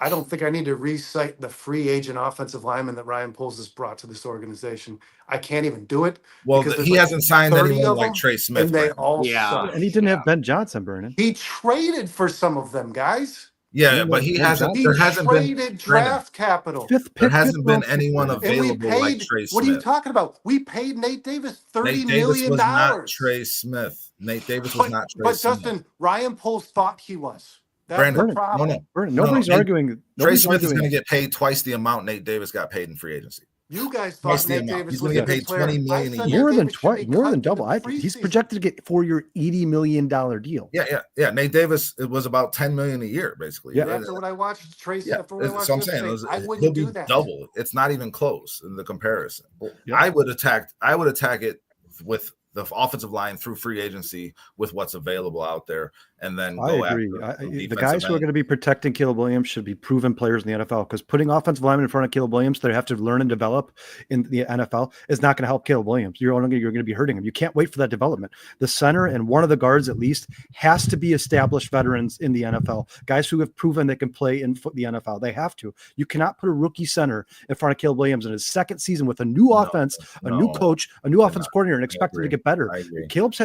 I don't think I need to recite the free agent offensive lineman that Ryan Poles has brought to this organization. I can't even do it. Well, because there's he like hasn't signed 30 anyone of like them, Trey Smith. and they Brandon. all Yeah. suck. And he didn't have Ben Johnson, Vernon. He traded for some of them, guys. Yeah, but he Ben hasn't. He There hasn't been. traded draft capital. 5th pick. There hasn't 5th been round pick, anyone Vernon. And we available like paid, Trey what are you Smith. talking about? We paid Nate Davis $30 Nate Davis million. was not Trey Smith. Nate Davis was not Trey But Smith. Dustin, Ryan Poles thought he was. That's Brandon, the problem. no. Vernon, No, nobody's Nate- arguing. Trey nobody's Smith is arguing. going to get paid twice the amount Nate Davis got paid in free agency. You guys Twice thought the Nate amount. Davis He's was gonna a get good paid player. $20 million a I said year. more Nate than Davis should twice, be more cut than into double. the He's preseason. projected to get 4-year, $80 million deal. Yeah. Nate Davis, it was about $10 million a year, basically. Yeah. After what I watched, Tracy, Yeah, after what I that's watched what I'm saying. yesterday, I He'll wouldn't be do that. double. It's not even close in the comparison. Yeah. I would attack it with the offensive line through free agency with what's available out there, and then I go agree. after The guys who are end. going to be protecting Caleb Williams should be proven players in the NFL, because putting offensive linemen in front of Caleb Williams that have to learn and develop in the NFL is not going to help Caleb Williams. You're going to be hurting him. You can't wait for that development. The center and one of the guards at least has to be established veterans in the NFL, guys who have proven they can play in the NFL. They have to. You cannot put a rookie center in front of Caleb Williams in his 2nd season with a new offense, a new coach, a new offense coordinator, and expect him to get better. I agree. Caleb's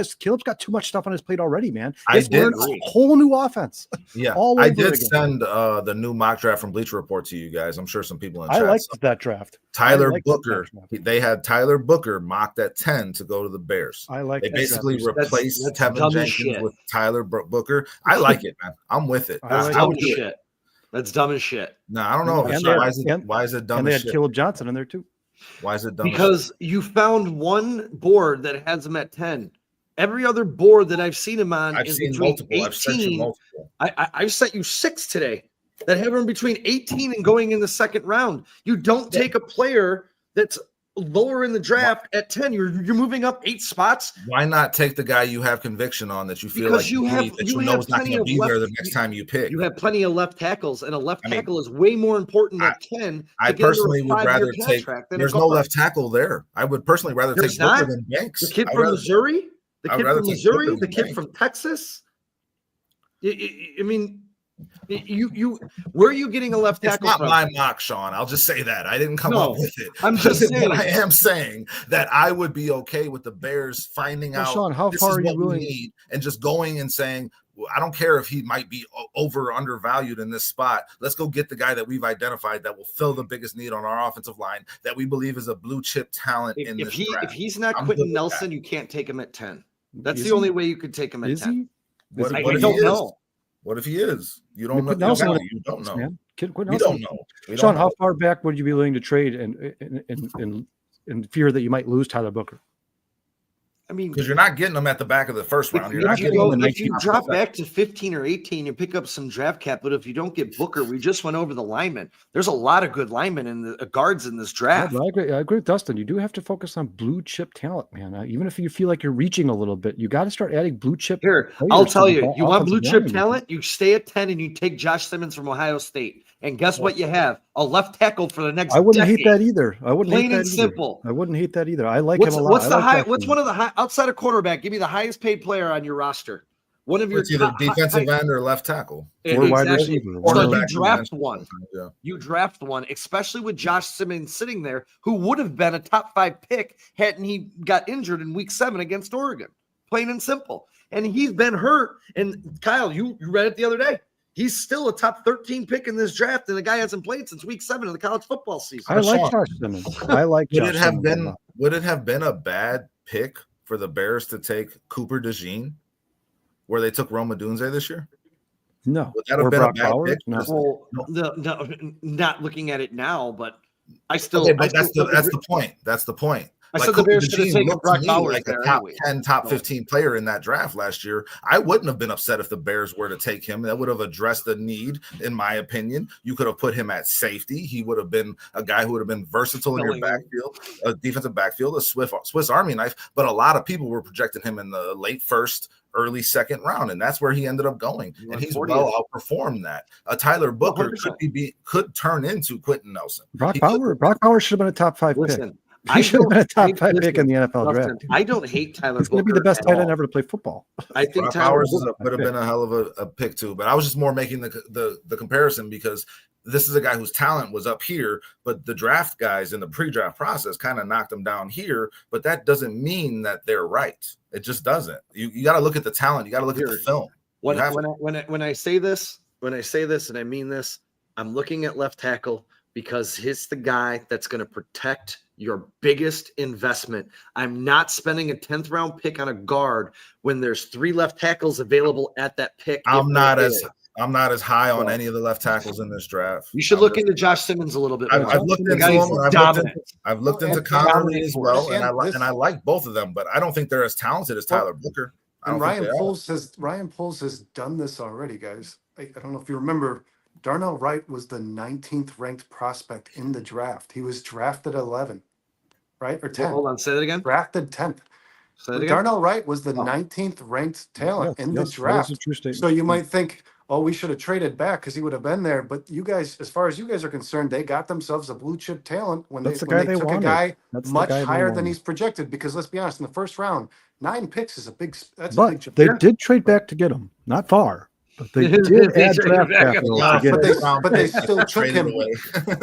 got too much stuff on his plate already, man. I He has did learned a whole new offense. Yeah, all I over did again. send the new mock draft from Bleacher Report to you guys. I'm sure some people in I chat. liked saw. that draft. Tyler I liked that Booker. draft. They had Tyler Booker mocked at 10 to go to the Bears. I like They that basically draft. replaced That's Tevin dumb as Jenkins shit. with Tyler Booker. I like it, man. I'm with it. I like Dumb it. as shit. That's dumb as shit. No, I don't know. And Why is it dumb And they as had shit? Caleb Johnson in there too. Why is it dumb? Because you found one board that has him at 10. Every other board that I've seen him on I've is seen between multiple. I've sent you 18. multiple. I've sent you 6 today that have him between 18 and going in the 2nd round. You don't take a player that's lower in the draft at 10. You're moving up 8 spots. Why not take the guy you have conviction on that you feel Because like you you have- need, that you you know have is not plenty going to of be there left- the next time you pick? You have plenty of left tackles, and a left I mean, tackle is way more important at 10. I to get under a personally would 5-year rather take. contract than a There's no guard. left tackle there. I would personally rather There's take Booker not? than Banks. The kid I'd from rather- Missouri, the I'd kid rather from take Missouri, Booker the than kid Banks. from Texas. I mean, you where are you getting a left It's tackle not from? my mock, Sean. I'll just say that. I didn't come No, up with it. I'm just saying. But I am saying that I would be okay with the Bears finding Well, out Sean, how this far is are you what we willing- need and just going and saying, well, I don't care if he might be over or undervalued in this spot. Let's go get the guy that we've identified that will fill the biggest need on our offensive line that we believe is a blue chip talent in If this he draft. if he's not I'm good Quentin with Nelson, you can't take him at 10. That's Is the he? only way you could take him at Is 10. he? What, I what if don't he is? know. What if he is? You I mean, don't know. Quentin Nelson would- You don't know. Man, Quentin We Nelson- don't know. We Sean, don't how know. far back would you be willing to trade in fear that you might lose Tyler Booker? I mean, Because you're not getting them at the back of the first round. You're not if you, getting go, them in the if you 19th drop round. back to 15 or 18, you pick up some draft cap. But if you don't get Booker, we just went over the linemen. There's a lot of good linemen in the guards in this Yeah, draft. but I agree with Dustin. You do have to focus on blue chip talent, man. Even if you feel like you're reaching a little bit, you got to start adding blue chip. Here, players I'll to tell the you, you want blue offensive chip line. talent? You stay at 10 and you take Josh Simmons from Ohio State. And guess what you have? A left tackle for the next I wouldn't decade. hate that either. I wouldn't Plain hate that and either. simple. I wouldn't hate that either. I like What's, him a lot. what's I the like high? that What's from one him. of the high outside of quarterback? Give me the highest paid player on your roster. one of your It's either top defensive end or left tackle. Or wide exactly. receiver. So Quarterback you draft and one. Yeah. You draft one, especially with Josh Simmons sitting there, who would have been a top 5 pick hadn't he got injured in week 7 against Oregon. Plain and simple. And he's been hurt. And Kyle, you read it the other day. He's still a top 13 pick in this draft, and the guy hasn't played since week 7 of the college football season. I like Josh Simmons. I like Would Josh it have Simmons a been lot. would it have been a bad pick for the Bears to take Cooper DeJean where they took Roma Dunze this year? No. Would that have Or been Brock a bad Bowers? pick? No. Well, no, not looking at it now, but I still. Okay, but I that's still the point. That's the point. I said the Bears should have taken looked to Brock me Bowers like a there top anyway. 10, top 15 player in that draft last year. I wouldn't have been upset if the Bears were to take him. That would have addressed the need, in my opinion. You could have put him at safety. He would have been a guy who would have been versatile in your backfield, a defensive backfield, a Swiss Army knife. But a lot of people were projecting him in the late first, early second round, and that's where he ended up going. And he's well outperformed that. Tyler Booker could turn into Quentin Nelson. Brock Bowers should have been a top 5 pick. He should have been a top 5 pick in the NFL draft. I don't hate Tyler. He's going to be the best tight end ever to play football. I think Tyler Bowers would have been a hell of a pick too. But I was just more making the comparison because this is a guy whose talent was up here, but the draft guys in the pre-draft process kind of knocked him down here. But that doesn't mean that they're right. It just doesn't. You got to look at the talent. You got to look at the film. When I say this, and I mean this, I'm looking at left tackle because he's the guy that's going to protect your biggest investment. I'm not spending a 10th round pick on a guard when there's 3 left tackles available at that pick. I'm not as high on any of the left tackles in this draft. You should look into Josh Simmons a little bit more. I've looked into him. I've looked into Connery as well, and I like both of them, but I don't think they're as talented as Tyler Booker. And Ryan Poles has done this already, guys. I don't know if you remember. Darnell Wright was the 19th ranked prospect in the draft. He was drafted 11, right? Or 10. Hold on, say that again. Drafted 10th. Say that again. Darnell Wright was the 19th ranked talent in the draft. So you might think, oh, we should have traded back because he would have been there. But you guys, as far as you guys are concerned, they got themselves a blue chip talent when they took a guy much higher than he's projected. Because let's be honest, in the first round, 9 picks is a big chip. They did trade back to get him. Not far. But they did add draft capital to get but they still took him.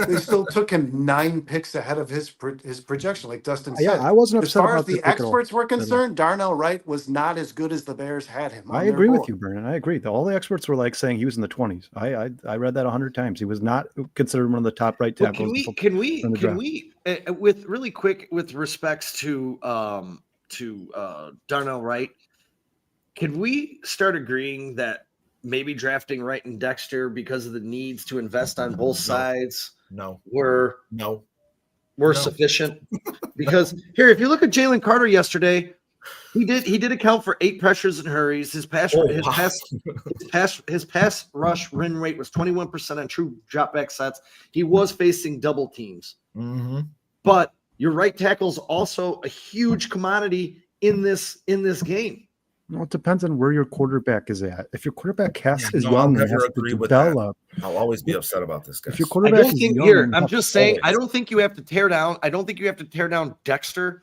They still took him 9 picks ahead of his projection, like Dustin said. Yeah, I wasn't upset as far about as the experts were concerned. Darnell Wright was not as good as the Bears had him. I agree with you, Brennan. I agree. All the experts were like saying he was in the 20s. I read that 100 times. He was not considered one of the top right tackles. Can we with really quick with respects to Darnell Wright? Can we start agreeing that maybe drafting Wright and Dexter because of the needs to invest on both sides were sufficient? Because here, if you look at Jalen Carter yesterday, he did account for 8 pressures and hurries. His pass rush win rate was 21% on true drop back sets. He was facing double teams. Mm-hmm. But your right tackle is also a huge commodity in this game. Well, it depends on where your quarterback is at. If your quarterback is young and has to develop, I'll always be upset about this guy. If your quarterback I'm just saying, I don't think you have to tear down Dexter.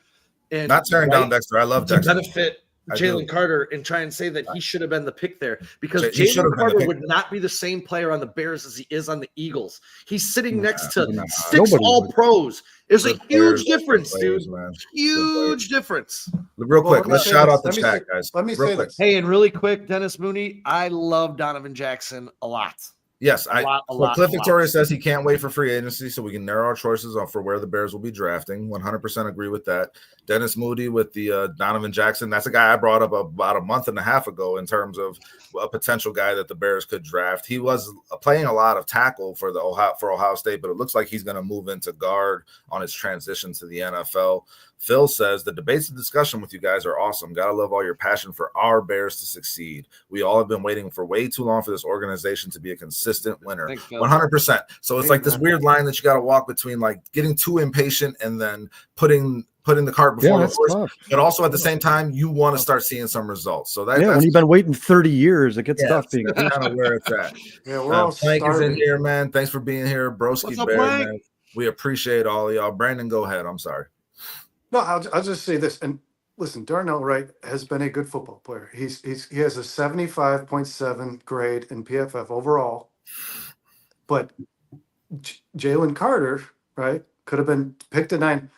And not tearing down Dexter. I love Dexter. Benefit Jalen Carter and try and say that he should have been the pick there because Jalen Carter would not be the same player on the Bears as he is on the Eagles. He's sitting next to 6 All-Pros. There's a huge difference, dude. Huge difference. Real quick, let's shout out the chat, guys. Let me say this. Hey, and really quick, Dennis Mooney, I love Donovan Jackson a lot. Yes, Cliff Victoria says he can't wait for free agency so we can narrow our choices for where the Bears will be drafting. 100% agree with that. Dennis Moody with the Donovan Jackson. That's a guy I brought up about a month and a half ago in terms of a potential guy that the Bears could draft. He was playing a lot of tackle for Ohio State, but it looks like he's going to move into guard on his transition to the NFL. Phil says the debates and discussion with you guys are awesome. Gotta love all your passion for our Bears to succeed. We all have been waiting for way too long for this organization to be a consistent winner. 100%. So it's like this weird line that you got to walk between, like getting too impatient and then putting the cart before the horse. But also at the same time, you want to start seeing some results. So that's when you've been waiting 30 years, it gets tough being kind of where it's at. We're all Plank is in here, man. Thanks for being here, Broski up, Bear, Plank? man. We appreciate all of y'all. Brandon, go ahead. I'm sorry. No, I'll just say this, and listen, Darnell Wright has been a good football player. He has a 75.7 grade in PFF overall, but Jalen Carter, right, could have been picked at 9.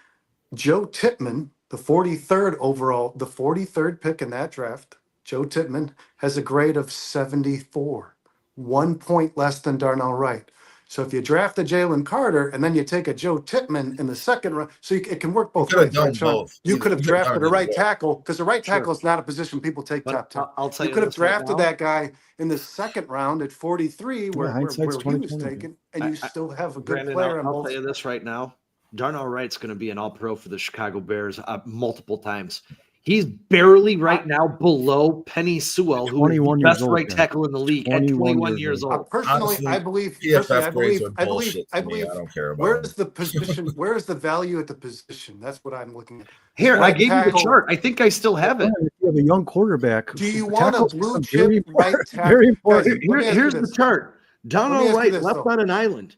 Joe Tippmann, the 43rd overall, the 43rd pick in that draft, Joe Tippmann has a grade of 74, 1 point less than Darnell Wright. So if you draft a Jalen Carter and then you take a Joe Tippmann in the second round, so it can work both ways. Right, Sean? You could have drafted a right tackle because the right tackle is not a position people take But top 10. I'll tell You you could have this right drafted now. that guy in the second round at 43, where he hindsight's was 20/20. taken, and you still have a good Brandon, player on I'll both. tell you this right now. Darnell Wright's going to be an all-pro for the Chicago Bears multiple times. He's barely right now below Penny Sewell, who is the 21 years best old, right Ken. tackle in the league at 21 years old. Personally, Honestly, I believe. PFF grades are I bullshit to me. believe. I don't care about Where's them. the position? Where is the value at the position? That's what I'm looking at. Here, I Right gave you the tackle. chart. I think I still have it. If you have a young quarterback, Do you want a tackles blue become chip very right important- tackle? Very important. Guys, let me ask you Here's the this. chart. Let me Darnell ask you Wright this, left though. on an island.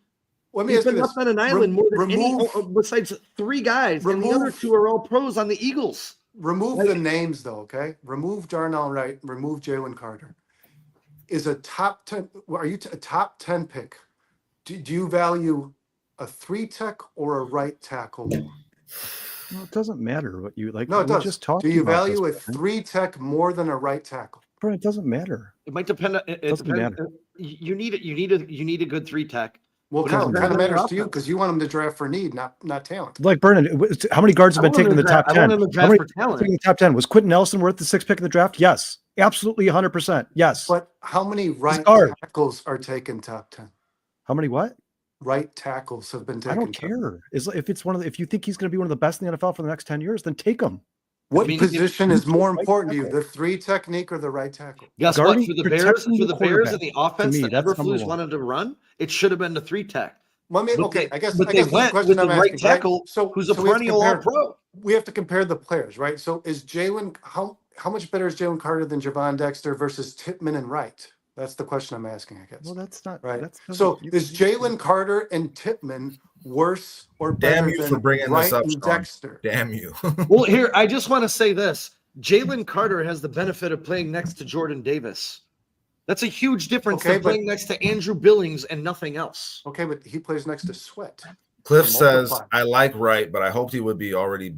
Let me He's ask you been this. left on an island more than remove- any besides 3 guys, and the other remove- 2 are all pros on the Eagles. Remove the names, though. Okay, remove Darnell Wright. Remove Jalen Carter. Is a top 10? Are you a top 10 pick? Do you value a 3 tech or a right tackle more? No, it doesn't matter what you like. No, it we does. Just talked Do you about value a this, Brian. 3 tech more than a right tackle? Brian, it doesn't matter. It might depend. It Doesn't depends. matter. You need it. You need a good 3 tech. Well, But Kyle, doesn't it kind of matter. matters to you because you want them to draft for need, not talent. Like Brennan, how many guards have been taken in the top 10? I want him to How draft many for taken in talent. the top 10? Was Quentin Nelson worth the 6th pick in the draft? Yes, absolutely, 100%. Yes. But how many right guard. tackles are taken top 10? How many what? Right tackles have been I taken. don't care. If you think he's going to be one of the best in the NFL for the next 10 years, then take him. What I mean, position is more right important to you, tackle. the 3 technique or the right tackle? Guess Guarding- what? For the Bears protecting the and quarterback, the offense me, that that's number Eberflus 1. wanted to run, it should have been the 3 tech. Well, I mean, But okay, they- I guess but I they guess that's the went question with I'm the right asking. tackle, right? So who's a so we have to perennial compare- all-pro. We have to compare the players, right? So is Jalen how much better is Jalen Carter than Javon Dexter versus Tippmann and Wright? That's the question I'm asking, I guess. Well, that's not Right. That's So is Jalen Carter and Tippmann worse or Damn better you than for bringing Wright this up, and Sean. Dexter? Damn you. Well, here I just want to say this: Jalen Carter has the benefit of playing next to Jordan Davis. That's a huge difference Okay, than but- playing next to Andrew Billings and nothing else. Okay, but he plays next to Sweat. Cliff To says, multiply. I like Wright, but I hoped he would already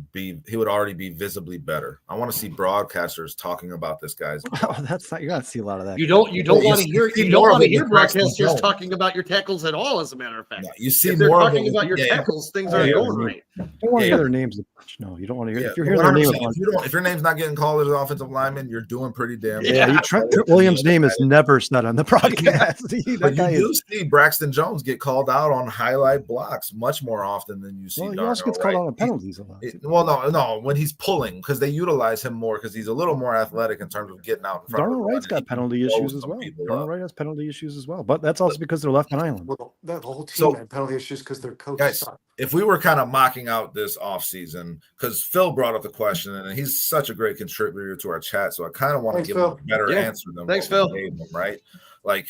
be visibly better. I want to see broadcasters talking about this guy's. Oh, that's not. You're going to see a lot of that. You don't Well, want to you hear see you don't more want to of it hear with Braxton broadcasters Jones. talking about your tackles at all. As a matter of fact, Yeah, you see if they're more of talking it. about your Yeah. tackles, things Yeah, aren't yeah. going right. You don't want to Yeah. hear their names. No, you don't want to hear. Yeah, If you're hearing their name, 100%. If your name's not getting called as an offensive lineman, you're doing pretty damn good. yeah, Trent Williams' name is never said on the broadcast. that But guy you is. do see Braxton Jones get called out on highlight blocks much more often than you see. Well, he also gets Darnell called Wright. out on penalties a lot. Well, no, when he's pulling, because they utilize him more because he's a little more athletic in terms of getting out in front. Darnell of the Wright's run, and got penalty he issues blows as some well. people Darnell up. Wright has penalty issues as well, but that's also because they're left on island. Well, that whole team So- had penalty issues because their coach Guys, sucked. if we were kind of mocking out this offseason, because Phil brought up the question, and he's such a great contributor to our chat, so I kind of want to Thanks, give Phil. him a better Yeah. answer than Thanks, what we Phil. gave him, right? Like,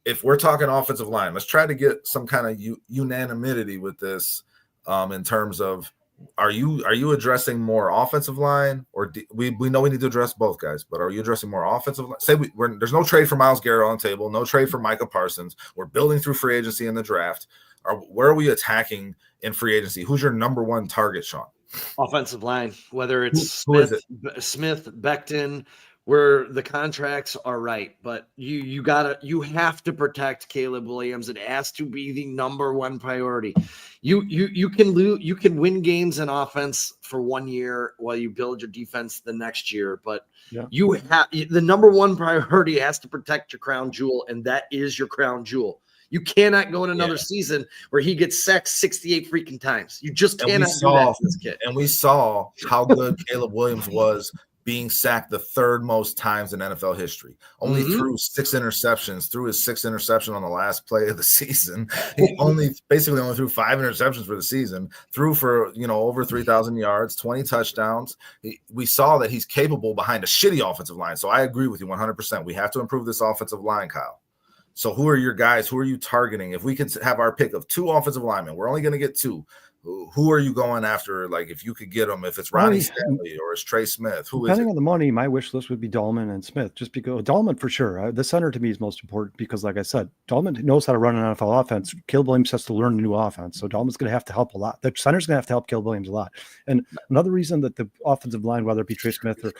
if we're talking offensive line, let's try to get some kind of unanimity with this in terms of are you addressing more offensive line or we know we need to address both guys, but are you addressing more offensive line? Say there's no trade for Myles Garrett on the table, no trade for Micah Parsons. We're building through free agency in the draft. Where are we attacking in free agency? Who's your number one target, Sean? Offensive line, whether it's Who is Smith, Becton, where the contracts are right, but you have to protect Caleb Williams. It has to be the number one priority. You can win games in offense for 1 year while you build your defense the next year, but Yeah. the number one priority has to protect your crown jewel, and that is your crown jewel. You cannot go in another season where he gets sacked 68 freaking times. You just cannot do that to this kid. And we saw how good Caleb Williams was being sacked the third most times in NFL history. Only threw 6 interceptions, threw his 6th interception on the last play of the season. He basically only threw 5 interceptions for the season, threw for, over 3,000 yards, 20 touchdowns. We saw that he's capable behind a shitty offensive line. So I agree with you 100%. We have to improve this offensive line, Kyle. So who are your guys? Who are you targeting? If we could have our pick of 2 offensive linemen, we're only going to get 2. who are you going after? Like, if you could get them, if it's Ronnie Stanley or it's Trey Smith, who is it? Depending on the money, my wish list would be Dahlman and Smith, just because Dahlman for sure. The center to me is most important because, like I said, Dahlman knows how to run an NFL offense. Caleb Williams has to learn a new offense, so Dahlman's going to have to help a lot. The center's going to have to help Caleb Williams a lot. And another reason that the offensive line, whether it be Trey Smith or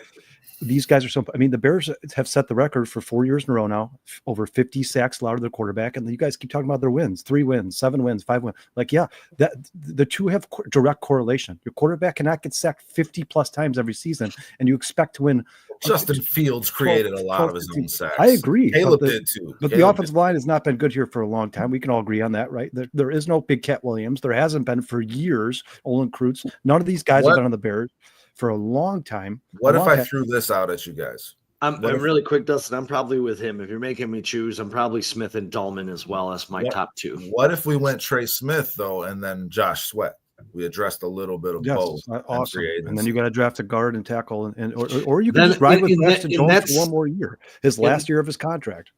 these guys are so, I mean, the Bears have set the record for 4 years in a row now, over 50 sacks allowed to their quarterback. And you guys keep talking about their wins, 3 wins, 7 wins, 5 wins. Like, yeah, that the two have direct correlation. Your quarterback cannot get sacked 50 plus times every season, and you expect to win. Justin Fields created a lot of his own sacks. I agree. Caleb did too. But the offensive line has not been good here for a long time. We can all agree on that, right? There is no Big Cat Williams. There hasn't been for years. Olin Kreutz. None of these guys have been on the Bears for a long time. What if I threw this out at you guys? I'm really quick, Dustin. I'm probably with him. If you're making me choose, I'm probably Smith and Dahlman as well as my top 2. What if we went Trey Smith though, and then Josh Sweat? We addressed a little bit of both. Awesome. And then you got to draft a guard and tackle, or you can just ride with Braxton Jones for one more year, his last year of his contract.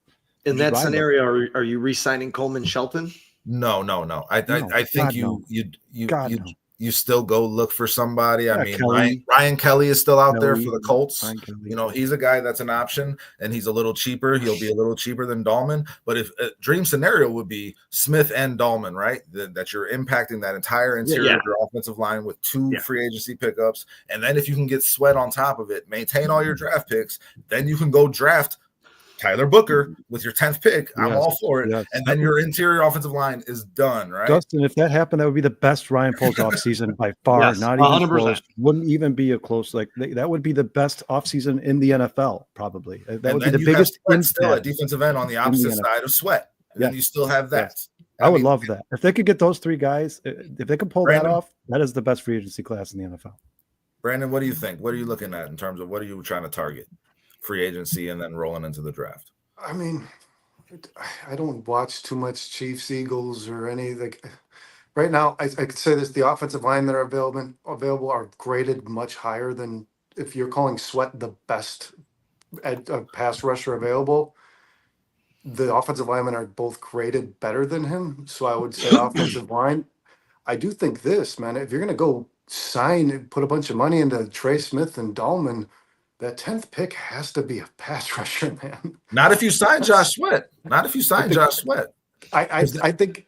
In that scenario, are you re-signing Coleman Shelton? No. I think you still go look for somebody. I mean, Ryan Kelly is still out there for the Colts. You know, he's a guy that's an option, and he's a little cheaper. He'll be a little cheaper than Dahlman. But if a dream scenario would be Smith and Dahlman, right? That you're impacting that entire interior of your offensive line with 2 free agency pickups. And then if you can get Sweat on top of it, maintain all your draft picks, then you can go draft Tyler Booker with your 10th pick. I'm all for it. Yes. And then your interior offensive line is done, right? Dustin, if that happened, that would be the best Ryan Poles offseason by far. Yes, not even 100%. Close. Wouldn't even be a close. Like that would be the best offseason in the NFL, probably. That would be the biggest still at defensive end on the opposite side of Sweat. And then you still have that. Yes. I would love that. If they could get those 3 guys, if they could pull that off, that is the best free agency class in the NFL. Brandon, what do you think? What are you looking at in terms of what are you trying to target? Free agency and then rolling into the draft? I mean, I don't watch too much Chiefs, Eagles, or any like. Right now, I could say this: the offensive line that are available are graded much higher than if you're calling Sweat the best pass rusher available. The offensive linemen are both graded better than him, so I would say offensive line. I do think this, man. If you're gonna go sign and put a bunch of money into Trey Smith and Dahlman, that 10th pick has to be a pass rusher, man. Not if you sign Josh Sweat. I think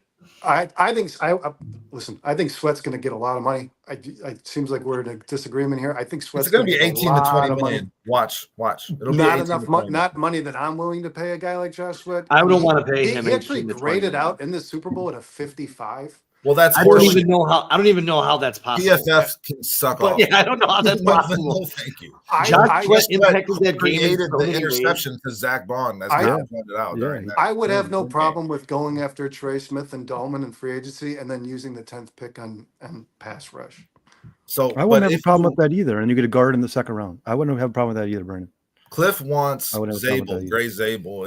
Sweat's going to get a lot of money. It seems like we're in a disagreement here. I think Sweat's going to be 18 to 20 million. Watch. It'll not enough money, not money that I'm willing to pay a guy like Josh Sweat. I don't want to pay him. He actually graded out in the Super Bowl at a 55. Well, that's I don't even know how that's possible. PFF can suck off. Yeah, I don't know how that's possible. No, thank you. Josh Sweat impacted that game. Created the interception to Zach Bond. That's not pointed out. I would have no problem with going after Trey Smith and Dahlman in free agency, and then using the 10th pick on pass rush. So I wouldn't have a problem with that either. And you get a guard in the second round. I wouldn't have a problem with that either, Brandon. Cliff wants Gray Zabel,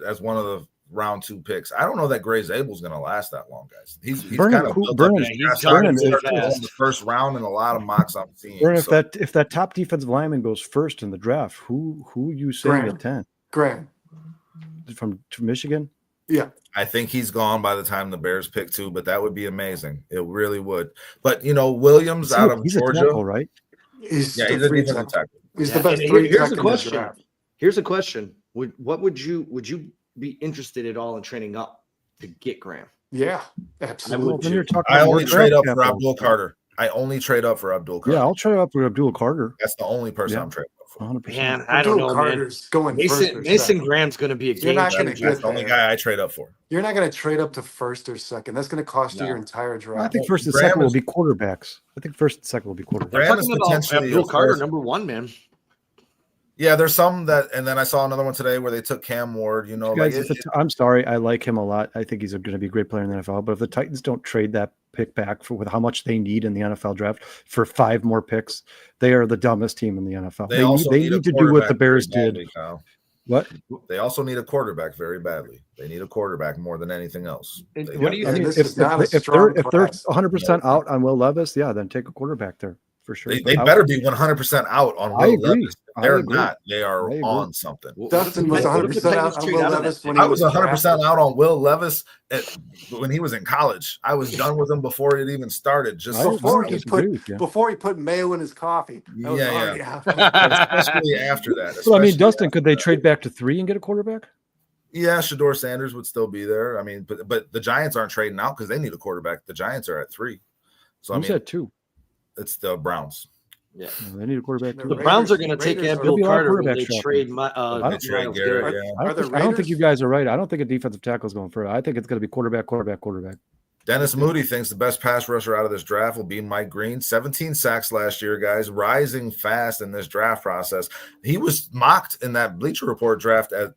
as one of the round 2 picks. I don't know that Gray Zabel's going to last that long, guys. He's kind of built up in the first round and a lot of mocks I'm seeing. If that top defensive lineman goes first in the draft, who you saying at 10? Graham from Michigan. Yeah, I think he's gone by the time the Bears pick 2, but that would be amazing. It really would. But Williams out of Georgia, tackle, right? He's a defensive tackle. He's the best. Here's a question. Here's a question. Would you be interested at all in training up to get Graham? Yeah, absolutely. I only trade up for Abdul Carter. Yeah, I'll trade up for Abdul Carter. That's the only person I'm trading up for. 100%. Man, I don't know, Carter's going Mason Graham's going to be a game changer. That's the only guy I trade up for. You're not going to trade up to first or second. That's going to cost you your entire draft. I think first and second will be quarterbacks. I'm talking about Abdul Carter, number 1, man. Yeah, there's some that, and then I saw another one today where they took Cam Ward. I'm sorry, I like him a lot. I think he's going to be a great player in the NFL. But if the Titans don't trade that pick back with how much they need in the NFL draft for 5 more picks, they are the dumbest team in the NFL. They need to do what the Bears did. What? They also need a quarterback very badly. They need a quarterback more than anything else. What do you think? If they're 100% out on Will Levis, then take a quarterback there. for sure. They better be 100% out on I Will agree. Levis. If I they're agree. not, they are I agree. on something. Dustin was What if the 100% out Penguins on trade Will out of Levis that when pick? he I was was 100% drafted. out on Will Levis when he was in college. I was done with him before it even started. Just I don't Before he disagree with you. before he put mayo in his coffee. I was Yeah, already out. especially after that. But I mean, especially Dustin, after could they that. trade back to 3 and get a quarterback? Yeah, Shador Sanders would still be there. I mean, but the Giants aren't trading out because they need a quarterback. The Giants are at 3. So Who's I mean, at 2? it's the Browns. Yeah. They need a quarterback. The Too. The Browns are going to Raiders take are- Abdul There'll be a lot of Carter when quarterback they shopping. trade They Miles trade Garrett. Garrett, yeah. Are the I don't think Raiders- you guys are right. I don't think a defensive tackle is going further. I think it's going to be quarterback. Dennis Moody thinks the best pass rusher out of this draft will be Mike Green. 17 sacks last year, guys, rising fast in this draft process. He was mocked in that Bleacher Report draft at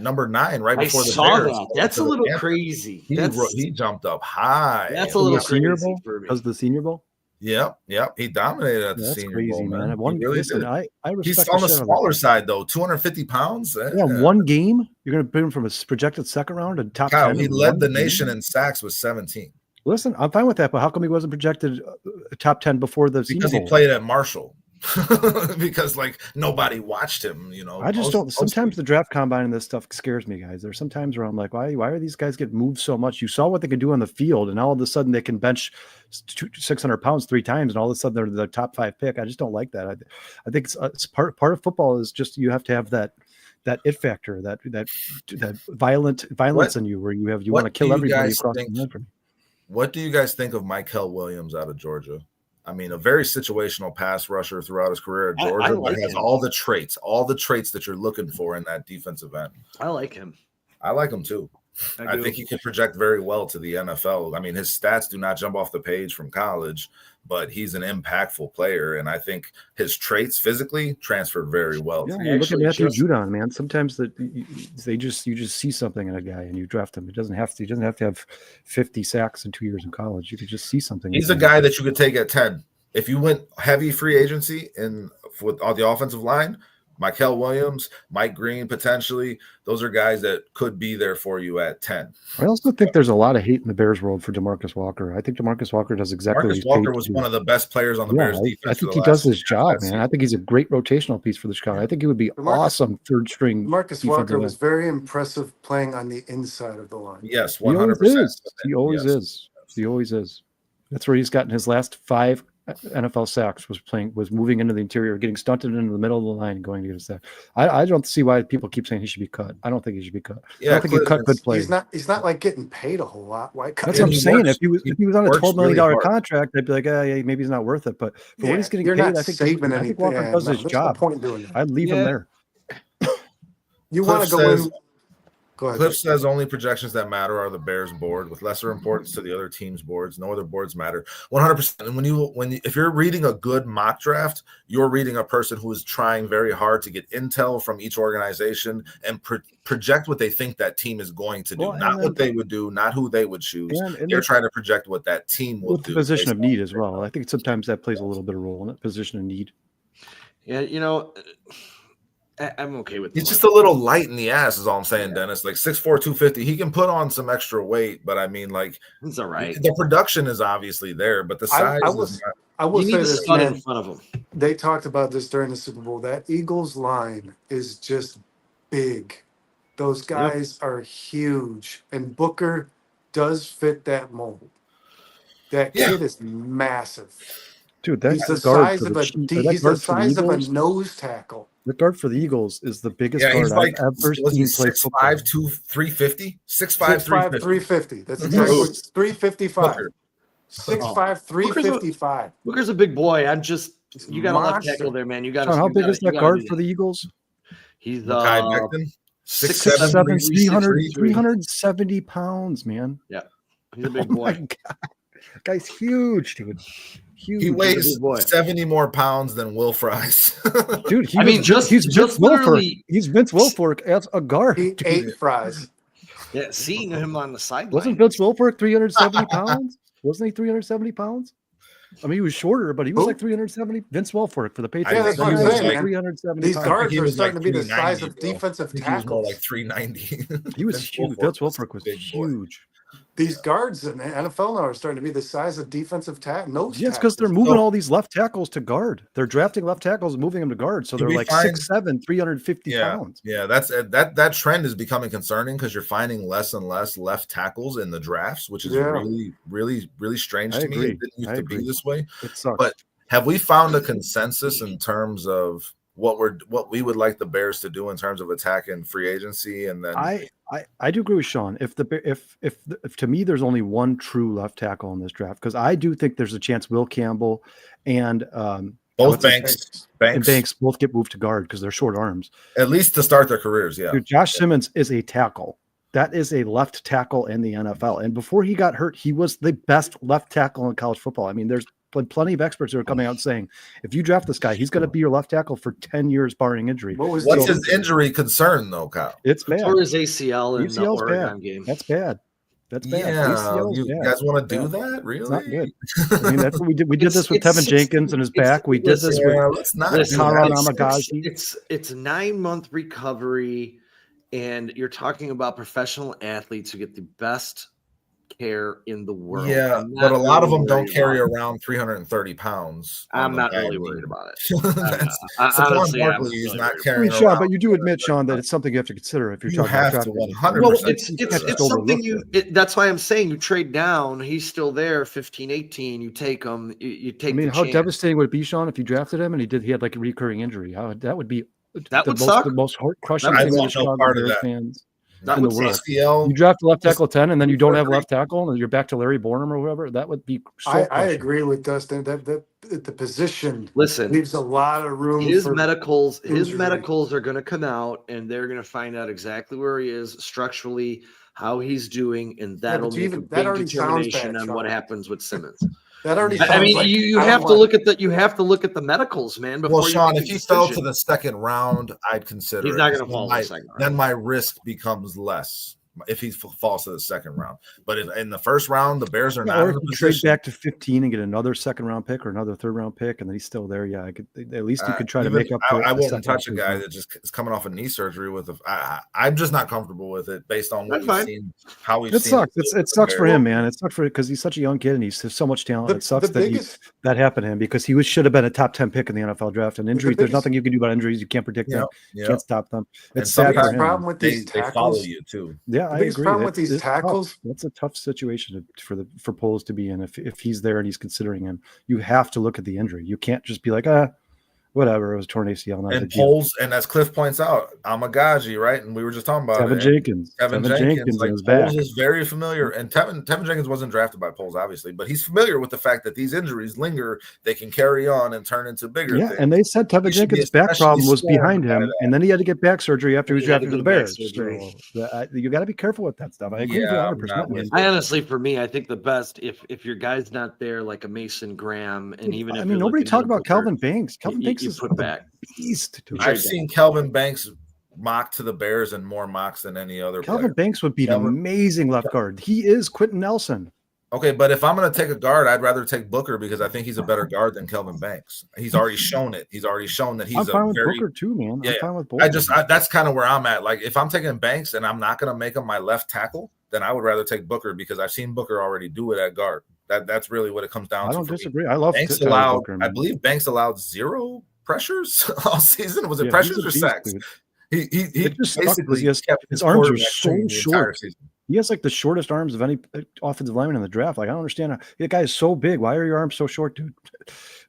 number 9 right I before the saw Bears. that. That's a little crazy. He jumped up high. That's a little Senior crazy Bowl? for me. Because the Senior Bowl? Yep. He dominated at the That's Senior crazy, Bowl, man. man. One, He really listen, did. I respect He's on the shit out of smaller that. side, though, 250 pounds. Yeah, one game, you're going to put him from a projected second round to top Kyle, 10. he in led one the game? nation in sacks with 17 Listen, I'm fine with that, but how come he wasn't projected top 10 before the Senior because he Bowl? played at Marshall. Because nobody watched him, I just don't. Sometimes the draft combine and this stuff scares me, guys. There's sometimes where I'm like, why are these guys get moved so much? You saw what they could do on the field, and all of a sudden they can bench 600 pounds 3 times, and all of a sudden they're the top 5 pick. I just don't like that. I think it's part of football is just you have to have that it factor, that violence in you, where you want to kill everybody across the country. What do you guys think of Calebwilliams out of Georgia? I mean, a very situational pass rusher throughout his career at Georgia, I like but has him. all the traits that you're looking for in that defensive end. I like him. I like him too. I think he can project very well to the NFL. I mean, his stats do not jump off the page from college, but he's an impactful player, and I think his traits physically transferred very well. Yeah, you look at Matthew Judon, man. Sometimes you just see something in a guy and you draft him. He doesn't have to have 50 sacks in 2 years in college. You could just see something. He's a guy that you could take at 10. If you went heavy free agency with all the offensive line, Calebwilliams, Mike Green, potentially, those are guys that could be there for you at 10. I also think there's a lot of hate in the Bears world for DeMarcus Walker. I think DeMarcus Walker does exactly what he's Walker paid was to do. one of the best players on the Bears defense. I think he does his job, man. I think he's a great rotational piece for the Chicago. I think he would be awesome third string. Marcus Walker was very impressive playing on the inside of the line. Yes, 100%. He always is. He always is. That's where he's gotten his last 5 NFL sacks, was moving into the interior, getting stunted into the middle of the line and going to get a sack. I don't see why people keep saying he should be cut. I don't think he should be cut. Yeah, I don't think he cut good players. He's not like getting paid a whole lot. Why cut? That's what I'm saying. If he was on a $12 million really contract, I'd be like, yeah, maybe he's not worth it. But for what he's getting you're paid, not I think saving I think Walker anything. does his There's job. no point in doing that. I'd leave him there. You want to go in. Go ahead. Cliff says only projections that matter are the Bears board, with lesser importance to the other teams' boards. No other boards matter. 100%. And if you're reading a good mock draft, you're reading a person who is trying very hard to get intel from each organization and project what they think that team is going to do, not what they would do, not who they would choose. They're trying to project what that team will do. With the position of need as well. I think sometimes that plays a little bit of role in that position of need. Yeah, I'm okay with He's just a little light in the ass, is all I'm saying, Dennis. Like 6'4", 250. He can put on some extra weight, but I mean, like, he's all right. The production is obviously there, but the size I will say this, man. In front of him. They talked about this during the Super Bowl. That Eagles line is just big. Those guys are huge, and Booker does fit that mold. That kid is massive. Dude, that's he's the size of a nose tackle. The guard for the Eagles is the biggest guard I've ever seen play football. 6'5", 350? 6'5", 350. That's exactly what 355. 6'5", 355. Booker's a big boy. You got a left tackle there, man. You got. How big is that guard for the Eagles? He's 6'7", 370 pounds, man. Yeah, he's a big boy. My God. Guy's huge, dude. Huge. He weighs 70 more pounds than Will Fries. Dude, he's Vince Wilfork. He's Vince Wilfork as a guard. He ate Fries. Yeah, seeing him on the sideline. Wasn't Vince Wilfork 370 pounds? Wasn't he 370 pounds? I mean, he was shorter, but he was like 370. Vince Wilfork for the Patriots. Yeah, that's what I'm saying, man. 370 These pounds. guards are starting to be the size of defensive He was more tackles. like 390. He was huge. Vince Wilfork was huge. These guards in the NFL now are starting to be the size of defensive nose Yeah, it's because they're tackles. moving all these left tackles to guard. They're drafting left tackles and moving them to guard. So Do they're we like find- 6'7", 350 pounds. Yeah, that trend is becoming concerning because you're finding less and less left tackles in the drafts, which is really, really, really strange to me. It didn't used to be this way. It sucks. But have we found a consensus in terms of what we would like the Bears to do in terms of attacking free agency? And then I do agree with Sean. If to me there's only one true left tackle in this draft, because I do think there's a chance Will Campbell and both Banks both get moved to guard because they're short arms. At least to start their careers, yeah. Dude, Josh Simmons is a tackle. That is a left tackle in the NFL. And before he got hurt, he was the best left tackle in college football. I mean, there's plenty of experts who are coming out saying, if you draft this guy, he's going to be your left tackle for 10 years, barring injury. What's his injury concern, though, Kyle? It's bad. Or his ACL in the ACL's Oregon bad. game. That's bad. That's bad. Yeah, you bad. guys want to do that? Really? It's not good. I mean, that's what we did. We did this with Tevin Jenkins and his back. We did this with let's not Conrad Amagazi. It's a 9-month recovery, and you're talking about professional athletes who get the best care in the world. Yeah, but a lot of them don't carry around 330 pounds. I'm not really worried about it. Saquon Barkley is not carrying Sean, around. but you do admit, Sean, that it's something you have to consider if you're You talking have about to drafting. 100%. Well, You it's can't just something overlook that's why I'm saying you trade down. He's still there, 15, 18. You take him. You take. I mean, the how chance. devastating would it be, Sean, if you drafted him and he had like a recurring injury? That would be Would suck. the most heart-crushing I thing for want no Chicago part of Bears that. fans That in the would world. ACL. You draft a left tackle 10 and then you don't have a left tackle and you're back to Larry Borum or whoever. That would be I agree with Dustin that the position Listen, leaves a lot of room. his for medicals injury. are going to come out, and they're going to find out exactly where he is structurally, how he's doing, and that'll but make even- a that big already sounds determination bad, on Sean. what happens with Simmons. That already. I sounds mean, like, you I have don't to want- look at the medicals, man. Before Well, Sean, if he he fell to the second round, I'd consider He's it. not gonna Then fall in the my- second round. Then my risk becomes less if he falls to the second round. But if in the first round, the Bears are not or in if a you trade position. back to 15 and get another second-round pick or another third-round pick, and then he's still there. Yeah, at least you could try to Even- make up. I the wouldn't second touch a or guy third. that just is coming off a knee surgery with I'm just not comfortable with it based on what That's we've fine. seen. How we've It seen sucks. him It sucks for him, man. It sucks because he's such a young kid and he's so much talent. The- It sucks the that biggest- that happened to him because he should have been a top 10 pick in the NFL draft. And injuries, there's biggest- nothing you can do about injuries. You can't predict them. Yeah, Can't stop them. And It's some sad guys for him. problem with they these follow tackles. you too. Yeah, The I biggest agree. problem with these It's tough. tackles- That's a tough situation for Poles to be in. If he's there and he's considering him, you have to look at the injury. You can't just be like, whatever, it was a torn ACL. Not a And big deal. Poles, and as Cliff points out, Amagaji, right? And we were just talking about Tevin it. Jenkins. Tevin Tevin Jenkins, in like his back. Poles is very familiar, and Tevin Jenkins wasn't drafted by Poles, obviously, but he's familiar with the fact that these injuries linger, they can carry on and turn into bigger Yeah, things. and they said Tevin He should be Jenkins' back especially problem was sworn behind by him, that. and then he had to get back surgery after he was He had to drafted to the get back Bears. surgery. So, you got to be careful with that stuff. I agree with you Yeah, 100. I'm percent not with man. I honestly, for me, I think the best if your guy's not there, like a Mason Graham, and even if I mean, you're nobody looking talked at about Booker, Calvin Banks. Calvin Banks you is put a back. beast. To I've seen Kelvin Banks mocked to the Bears and more mocks than any other Calvin player. Banks would be an Calvin- amazing left guard. He is Quentin Nelson. Okay, but if I'm going to take a guard, I'd rather take Booker because I think he's a better guard than Kelvin Banks. He's already shown it. He's already shown that I'm he's fine a with very. Booker too, man. Yeah, I'm fine with both. That's kind of where I'm at. Like if I'm taking Banks and I'm not going to make him my left tackle, then I would rather take Booker because I've seen Booker already do it at guard. That's really what it comes down I to. don't for me. disagree. I love Banks Tyler allowed, Booker, I man. believe Banks allowed 0 pressures all season. Was it Yeah, pressures he's a or beast, sacks? dude. He It just sucks because basically kept his arms are quarterback so clean the entire short. season. He has like the shortest arms of any offensive lineman in the draft. Like I don't understand. That guy is so big. Why are your arms so short, dude?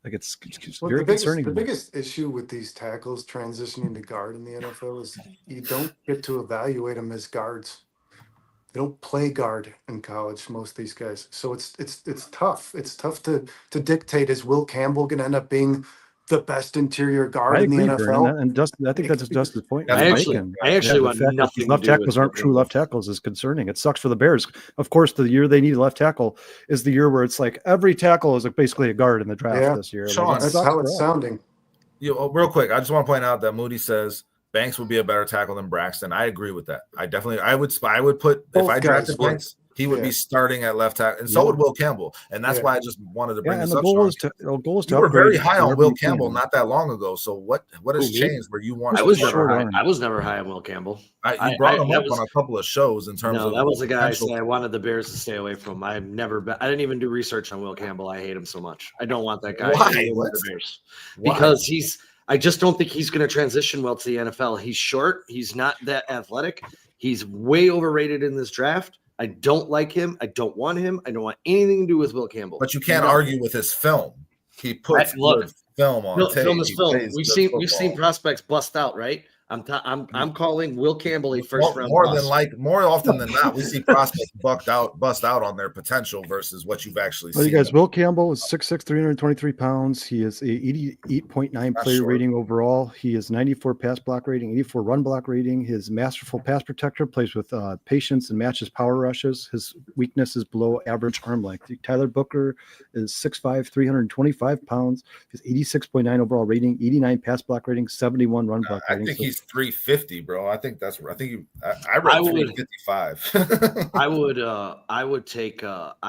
Like it's Well, very the biggest, concerning. the to me. biggest issue with these tackles transitioning to guard in the NFL is you don't get to evaluate them as guards. They don't play guard in college, most of these guys. So it's tough. It's tough to dictate, is Will Campbell going to end up being the best interior guard I in the agree, NFL? Brandon, and Dustin. I think that's Dustin's point. I he's actually making. want the fact that nothing these to left do with tackles aren't Booker. true left tackles is concerning. It sucks for the Bears. Of course, the year they need a left tackle is the year where it's like every tackle is like basically a guard in the draft Yeah. this year. Sean, Like, it That's sucks how for it's us. sounding. Real quick, I just want to point out that Moody says Banks would be a better tackle than Braxton. I agree with that. I would put Both if I guys drafted would. Banks. he would be starting at left tackle, and so would Will Campbell. And that's why I just wanted to bring this and up. the goal is to you were very upgrade high on wherever Will you can. Campbell not that long ago. So what has changed where you want? I was never high on Will Campbell. You brought him up on a couple of shows in terms of that was a guy I wanted the Bears to stay away from. I didn't even do research on Will Campbell. I hate him so much. I don't want that guy. Why? The Bears. Because I just don't think he's going to transition well to the NFL. He's short. He's not that athletic. He's way overrated in this draft. I don't like him. I don't want him. I don't want anything to do with Will Campbell. But you can't argue with his film. He puts film on tape. Film is film. We've seen prospects bust out, right? I'm calling Will Campbell a first round. More often than not, we see prospects bust out on their potential versus what you've actually seen. You guys, Will Campbell is 6'6", 323 pounds. He is a 88.9 player rating overall. He is 94 pass block rating, 84 run block rating. His masterful pass protector, plays with patience and matches power rushes. His weakness is below average arm length. Tyler Booker is 6'5", 325 pounds. His 86.9 overall rating, 89 pass block rating, 71 run block rating. I think he's 350, bro. I think that's. I think I read 355. I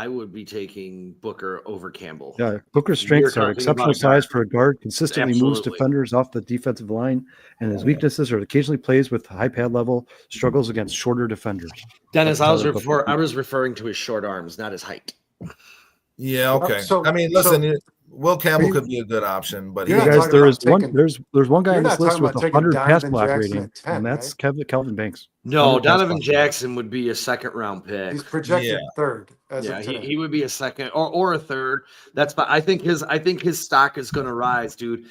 would be taking Booker over Campbell. Yeah, Booker's strengths are exceptional size for a guard, consistently moves defenders off the defensive line, and his weaknesses are occasionally plays with high pad level, struggles against shorter defenders. Dennis, I was referring to his short arms, not his height. Yeah, okay. Listen. Will Campbell could be a good option, but there's one guy on this list with 100 pass block rating, and that's Kelvin Banks. No, Donovan Jackson would be a second round pick. He's projected third. He would be a second or a third. That's fine. I think his stock is going to rise, dude.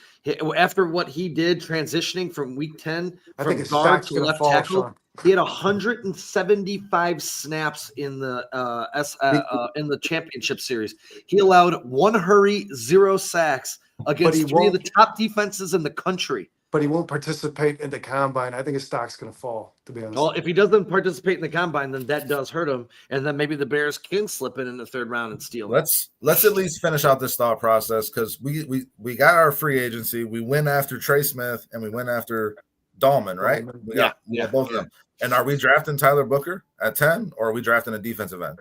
After what he did transitioning from week 10 from guard to left tackle. He had 175 snaps in the championship series. He allowed 1 hurry, 0 sacks against 3 of the top defenses in the country. But he won't participate in the combine. I think his stock's going to fall, to be honest. Well, if he doesn't participate in the combine, then that does hurt him. And then maybe the Bears can slip in the 3rd round and steal him. Let's at least finish out this thought process, because we got our free agency. We went after Trey Smith and we went after Dahlman, right? We got both of them. And are we drafting Tyler Booker at 10, or are we drafting a defensive end?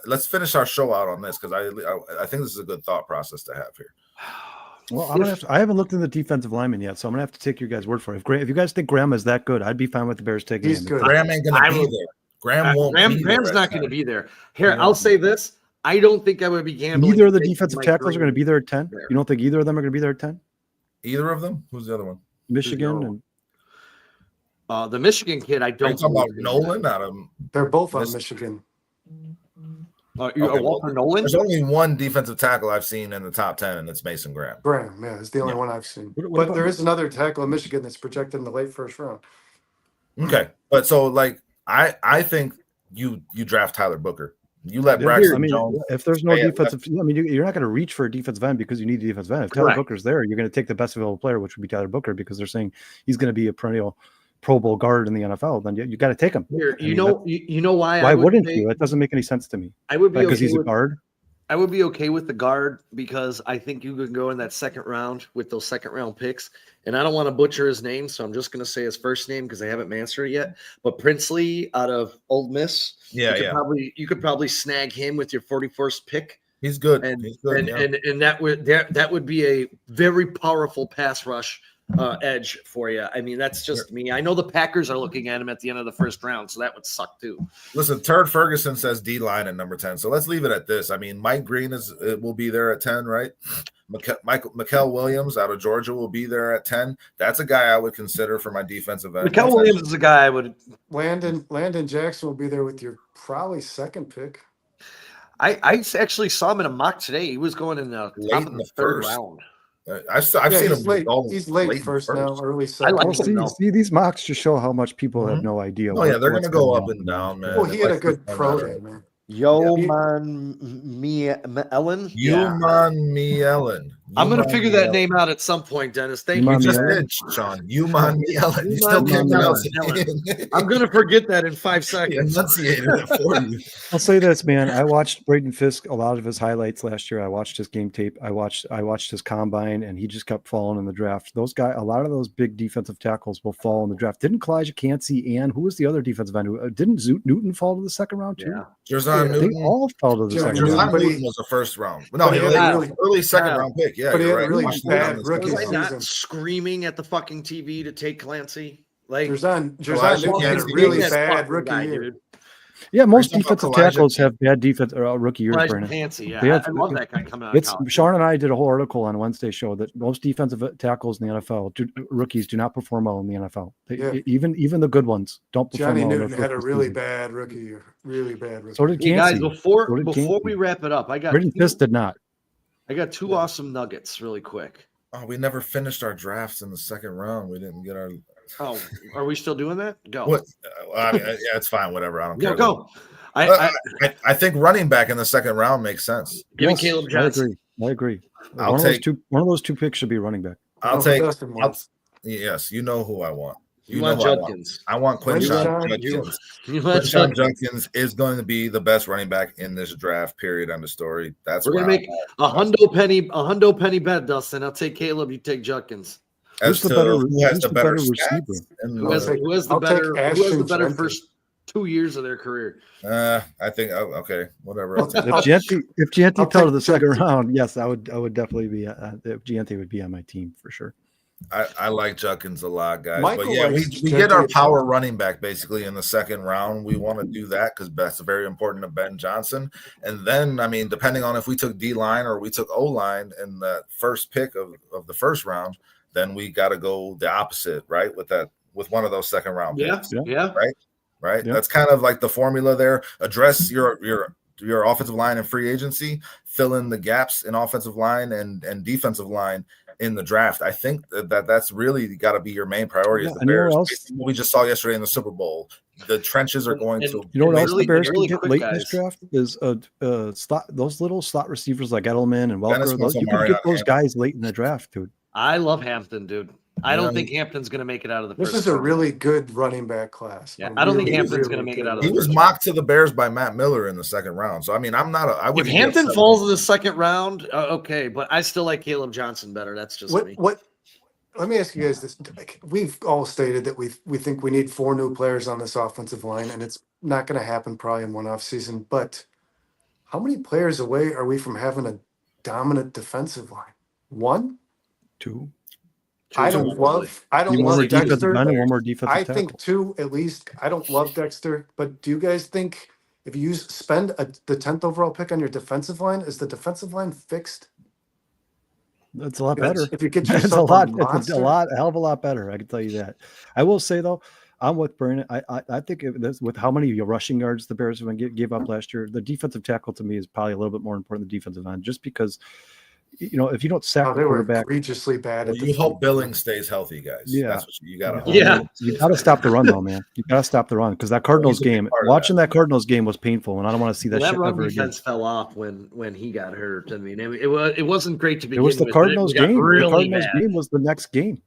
Let's finish our show out on this, because I think this is a good thought process to have here. Well, I haven't looked in the defensive lineman yet, so I'm gonna have to take your guys' word for it. If you guys think Graham is that good, I'd be fine with the Bears taking him. Good. Graham ain't gonna be there. Graham's not going to be there. Here, I'll say this: I don't think I would be gambling. Neither of the defensive tackles are going to be there at 10. You don't think either of them are going to be there at 10? Either of them? Who's the other one? Michigan and the Michigan kid. I don't. Are you talking about Nolan? They're both on Michigan. Walter Nolan? There's only one defensive tackle I've seen in the top 10, and it's Mason Graham. Graham, it's the only one I've seen. But there is another tackle in Michigan that's projected in the late 1st round. Okay, but so I think you draft Tyler Booker. You let Braxton Jones. If there's no defensive, you're not going to reach for a defensive end because you need a defensive end. If Tyler Booker's there, you're going to take the best available player, which would be Tyler Booker, because they're saying he's going to be a perennial Pro Bowl guard in the NFL. Then you got to take him. You know why? Why wouldn't you? That doesn't make any sense to me. I would be because he's a guard. I would be okay with the guard, because I think you could go in that 2nd round with those 2nd round picks. And I don't want to butcher his name, so I'm just going to say his first name because I haven't mastered it yet. But Princely out of Ole Miss. You could probably snag him with your 41st pick. He's good. And that would be a very powerful pass rush edge for you. I mean, that's just me. I know the Packers are looking at him at the end of the 1st round, so that would suck too. Listen, Turd Ferguson says D-line at number 10, so let's leave it at this. I mean, Mike Green will be there at 10, right? Mikel Williams out of Georgia will be there at 10. That's a guy I would consider for my defensive end. Mikel Williams is a guy I would. Landon Jackson will be there with your probably 2nd pick. I actually saw him in a mock today. He was going in the top of the 3rd round. I've seen him late. He's late first now, early 2nd. I like see, these mocks just show how much people have no idea. Oh yeah, they're going to go up and down, man. Well, he had a good pro day, man. Yoman Mielen. Yoman Mielen. I'm going to Uman figure that Miele. name out at some point, Dennis. Thank Uman you. You just Miele. did, Sean. Uman Miele. You still Uman can't Miele. pronounce it. I'm going to forget that in 5 He seconds. enunciated it for you. I'll say this, man. I watched Braden Fisk a lot of his highlights last year. I watched his game tape. I watched his combine, and he just kept falling in the draft. Those guys, a lot of those big defensive tackles will fall in the draft. Didn't Kalijah Cansey and who was the other defensive end? Didn't Zoot Newton fall to the second round too? Yeah. Jerzon They Newton. all fell to the second Jerzon round. But he- Newton was a first round. No, but he he was had a really- early second Yeah. round pick. Yeah, But he you're had a right. really Washington bad on this rookie Was list. I not season. screaming at the fucking TV to take Clancy? Like, Jerzon Kalijah Newton had a Cansey really That bad fucking rookie guy, year. dude. Yeah, most Are you talking defensive about Kalijah tackles have bad defense rookie years, Kalijah Brandon. Cansey, yeah. They have- I love that guy coming out of It's college. Sean and I did a whole article on Wednesday show that most defensive tackles in the NFL, rookies, do not perform well in the NFL. Yeah. Even the good ones don't perform Johnny well. in Newton their had a first really season. bad rookie year. Really bad rookie. So did Hey, guys, Cansey. before So did we Cansey. wrap it up, I got Braden Fisk did not. two awesome nuggets really quick. Oh, we never finished our drafts in the second round. We didn't get our. Oh, are we still doing that? Go. What? I mean, yeah, it's fine. Whatever. I don't care. Go. I I think running back in the second round makes sense. give me Yes, Caleb Johnson. I agree. I'll one take- of those two picks should be running back. I'll No, take. Dustin wants. Yes, you know who I want. You know want who I want. Judkins. I want Quinshon Quinshon Judkins. You want Quinshon Judkins. Judkins is going to be the best running back in this draft. Period. End of story. That's We're where gonna I'm make at. a hundo penny bet, Dustin. I'll take Caleb. You take Judkins. As Who's the to better- who has who's the the better better stats receiver? and Who has the I'll take better? Who has the Ashton better Jenkins. first 2 years of their career? I think okay, whatever. I'll take If Gianti I'll fell to take the second Judkins. round, yes, I would definitely be. If Gianti would be on my team for sure. I like Judkins a lot, guys. Michael but yeah, we likes get our Judkins. power running back basically in the second round. We want to do that because that's very important to Ben Johnson. And then, I mean, depending on if we took D line or we took O line in the first pick of the first round, then we got to go the opposite, right? With one of those second round picks. Yeah. Right? Yeah. That's kind of like the formula there. Address your offensive line and free agency, fill in the gaps in offensive line and defensive line in the draft. I think that's really got to be your main priority Yeah, as the and you know Bears. what else? Based on what we just saw yesterday in the Super Bowl. The trenches are going And- to. You know what And else really- the Bears really can get quick, late in this guys. draft is those little slot receivers like Edelman and Dennis Welker. wants You can Marion get those Hampton. guys late in the draft, dude. I love Hampton, dude. I Yeah. don't think Hampton's going to make it out of the This first is a round. really good running back class. Yeah, A I don't think really, Hampton's really gonna make it good out of He the was first mocked to the Bears by Matt Miller in the second round. So I mean, I If wouldn't. be Hampton upset falls with in the second round, okay, but I still like Caleb Johnson better. That's just me. What? Let me ask you guys this: like, we've all stated that we think we need 4 new players on this offensive line, and it's not going to happen probably in one off season. But how many players away are we from having a dominant defensive line? 1. Two. I don't You want one more love defensive Dexter. end and one more defensive I tackle. think 2 at least. I don't love Dexter, but do you guys think if you spend the 10th overall pick on your defensive line, is the defensive line fixed? That's a lot better. If you get It's a yourself lot. monster, It's a hell of a lot better. I can tell you that. I will say though, I'm with Brandon. I think with how many rushing yards the Bears have gave up last year, the defensive tackle to me is probably a little bit more important than the defensive end, just because, if you don't sack the they were quarterback, egregiously bad. Well, At you hope Billings stays healthy, guys. Yeah. That's what you got to. Yeah. you got to stop the run though, man. You got to stop the run because that Cardinals He's a big game, part of watching that Cardinals game was painful, and I don't want to see that Well, shit that run ever again. defense fell off when he got hurt. I mean, it wasn't great to It begin was the with, Cardinals but it got game. Really The Cardinals bad. game was the next game.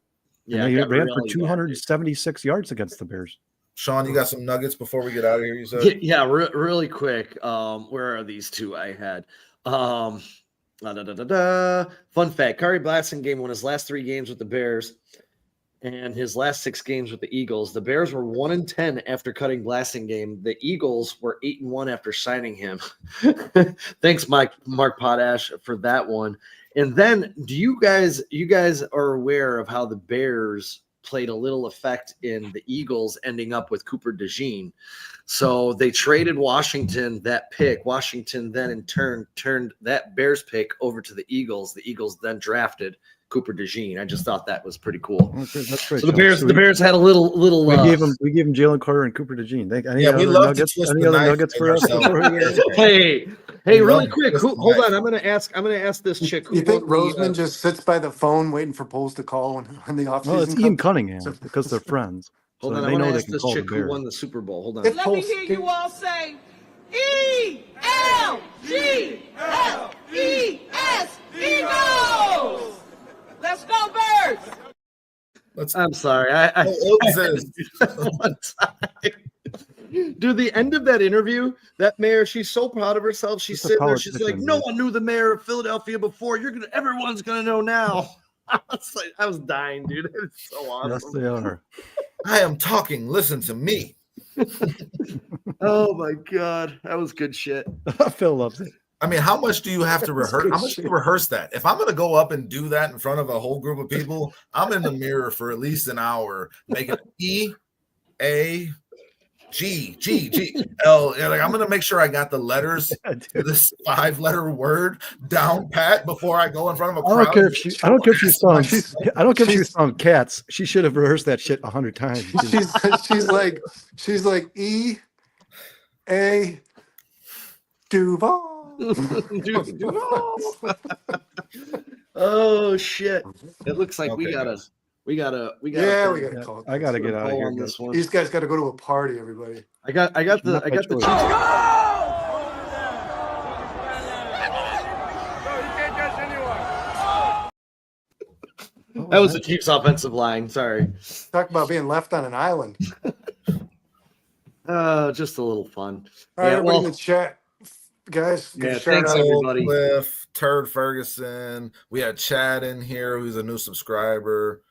Yeah, And it they got ran for really bad. 276 yards against the Bears. Sean, you got some nuggets before we get out of here. You said. Yeah, really quick. Where are these two I had? Fun fact: Kari Blasingame won his last 3 games with the Bears, and his last 6 games with the Eagles. The Bears were 1-10 after cutting Blasingame. The Eagles were 8-1 after signing him. Thanks, Mark Potash, for that one. And then, you guys are aware of how the Bears played a little effect in the Eagles ending up with Cooper DeJean. So they traded Washington that pick. Washington then in turn turned that Bears pick over to the Eagles. The Eagles then drafted Cooper DeJean. I just thought that was pretty cool. That's great. So the Bears had a little. We gave him Jalen Carter and Cooper DeJean. Any Yeah, we other love to nuggets? twist Any the other knife nuggets in for us? ourselves. before we get- Hey, We really love quick. this Hold night. on. I'm gonna ask this chick. You think who wrote the, Roseman just sits by the phone waiting for polls to call when the offseason Well, it's comes? Ian Cunningham because they're friends. Hold So on. they I know want to they ask can this call the chick who Bears. won the Super Bowl. Hold on. If Let me polls hear can- you all say ELGS, Eagles! Let's go, Bears! I'm sorry. I one time. Dude, the end of that interview, that mayor, she's so proud of herself. She's Just a sitting there. She's like, politician, no dude. one knew the mayor of Philadelphia before. Everyone's gonna know now. I was dying, dude. It's so awesome. Yes, they are. I am talking. Listen to me. Oh my god, that was good shit. Phil loves it. I mean, how much do you have to rehearse? good How much do you rehearse that? If I'm going to go up and do that in front of a whole group of people, I'm in the mirror for at least an hour, making E, A, G, G, G, L. Like, I'm going to make sure I got the letters, this 5-letter word down pat before I go in front of a I crowd. don't care if she. I don't care if she sung. I don't care if she sung Cats. She should have rehearsed that shit 100 times. She's like E, A, Duval. Dude, oh shit! It looks like we Okay, gotta. Yeah, we gotta call it. I gotta get out of call here. on guys. this one. These guys got to go to a party. Everybody. I got the Not my Chiefs. choice. That was the Chiefs' offensive line. Sorry. Talk about being left on an island. Just a little fun. All right, Yeah, everybody well- in the chat, guys. give a Yeah, shout thanks, out. everybody. Cliff, Turd Ferguson. We had Chad in here, who's a new subscriber.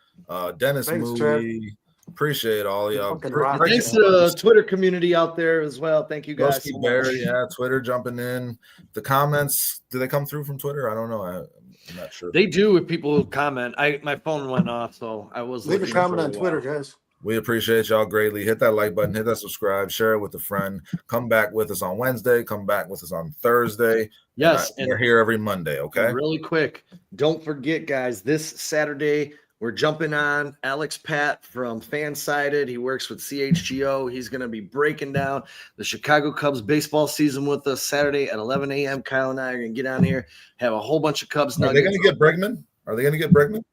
Dennis Thanks, Moody. Appreciate all y'all. Fucking rock. Thanks to the Twitter community out there as well. Thank you guys. Rusty so Bear, much. yeah, Twitter jumping in. The comments, do they come through from Twitter? I don't know. I'm not sure. They do if people comment. My phone went off, so I was Leave a looking comment for on while. Twitter, guys. We appreciate y'all greatly. Hit that like button, hit that subscribe, share it with a friend. Come back with us on Wednesday. Come back with us on Thursday. Yes, And we're here every Monday, okay? Really quick, don't forget, guys, this Saturday we're jumping on Alex Pat from Fansided. He works with CHGO. He's going to be breaking down the Chicago Cubs baseball season with us Saturday at 11 a.m. Kyle and I are going to get on here, have a whole bunch of Cubs Are they nuggets. going to get Bregman? Are they going to get Bregman?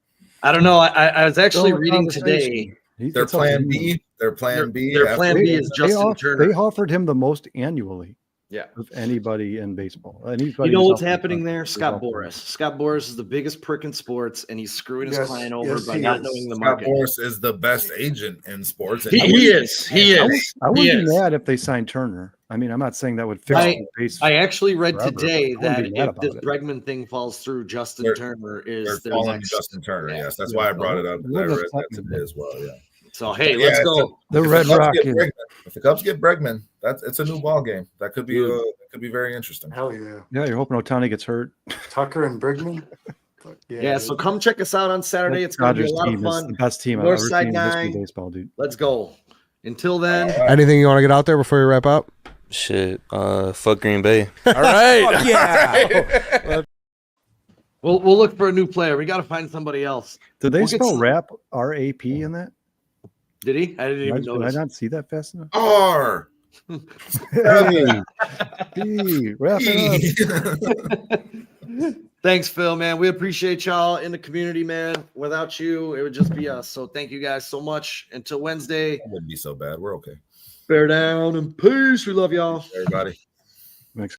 I don't know. I was actually Still a reading conversation. today. Their It's up to plan him. B. Their plan B. Their after- plan B is Justin Turner. They offered him the most annually Yeah. of anybody in baseball. Anybody You know who's what's out happening front there? is Scott offered. Boras. Scott Boras is the biggest prick in sports, and he's screwing his Yes, client over yes, by he not is. knowing the Scott market. Boras is the best agent in sports. He is. He I is. wouldn't He be is. mad if they signed Turner. I mean, I'm not saying that would fix I- the base. I actually read Forever, today but I wouldn't that be mad if this about it. Bregman thing falls through, Justin They're- Turner They're is their calling next. Justin Turner. Yeah. Yes, that's Yeah. why I brought it up. It I wouldn't read that upset me, today but- as well. Yeah. So hey, Yeah, let's it's go. The If Red Cubs Rock get is- Bregman- If the Cubs get Bregman, it's a new ball game. That could be very interesting. Hell yeah. Yeah, you're hoping Otani gets hurt. Tucker and Brigman. Fuck Yeah, so come check us out on Saturday. That It's going to be a Dodgers lot of team is fun. the best team I've North ever Side seen in the history of 9. baseball, dude. Let's go. Until then, Anything you want to get out there before we wrap up? Shit, fuck Green Bay. All right. Yeah. we'll look for a new player. We got to find somebody else. Did they We'll get spell some- rap R-A-P in that? Did he? I didn't even Did I notice. not see that fast enough? R. Hey, B, wrap it up. Thanks, Phil, man. We appreciate y'all in the community, man. Without you, it would just be us. So thank you guys so much. Until Wednesday, That wouldn't be so bad. We're okay. bear down and peace. We love y'all. Everybody.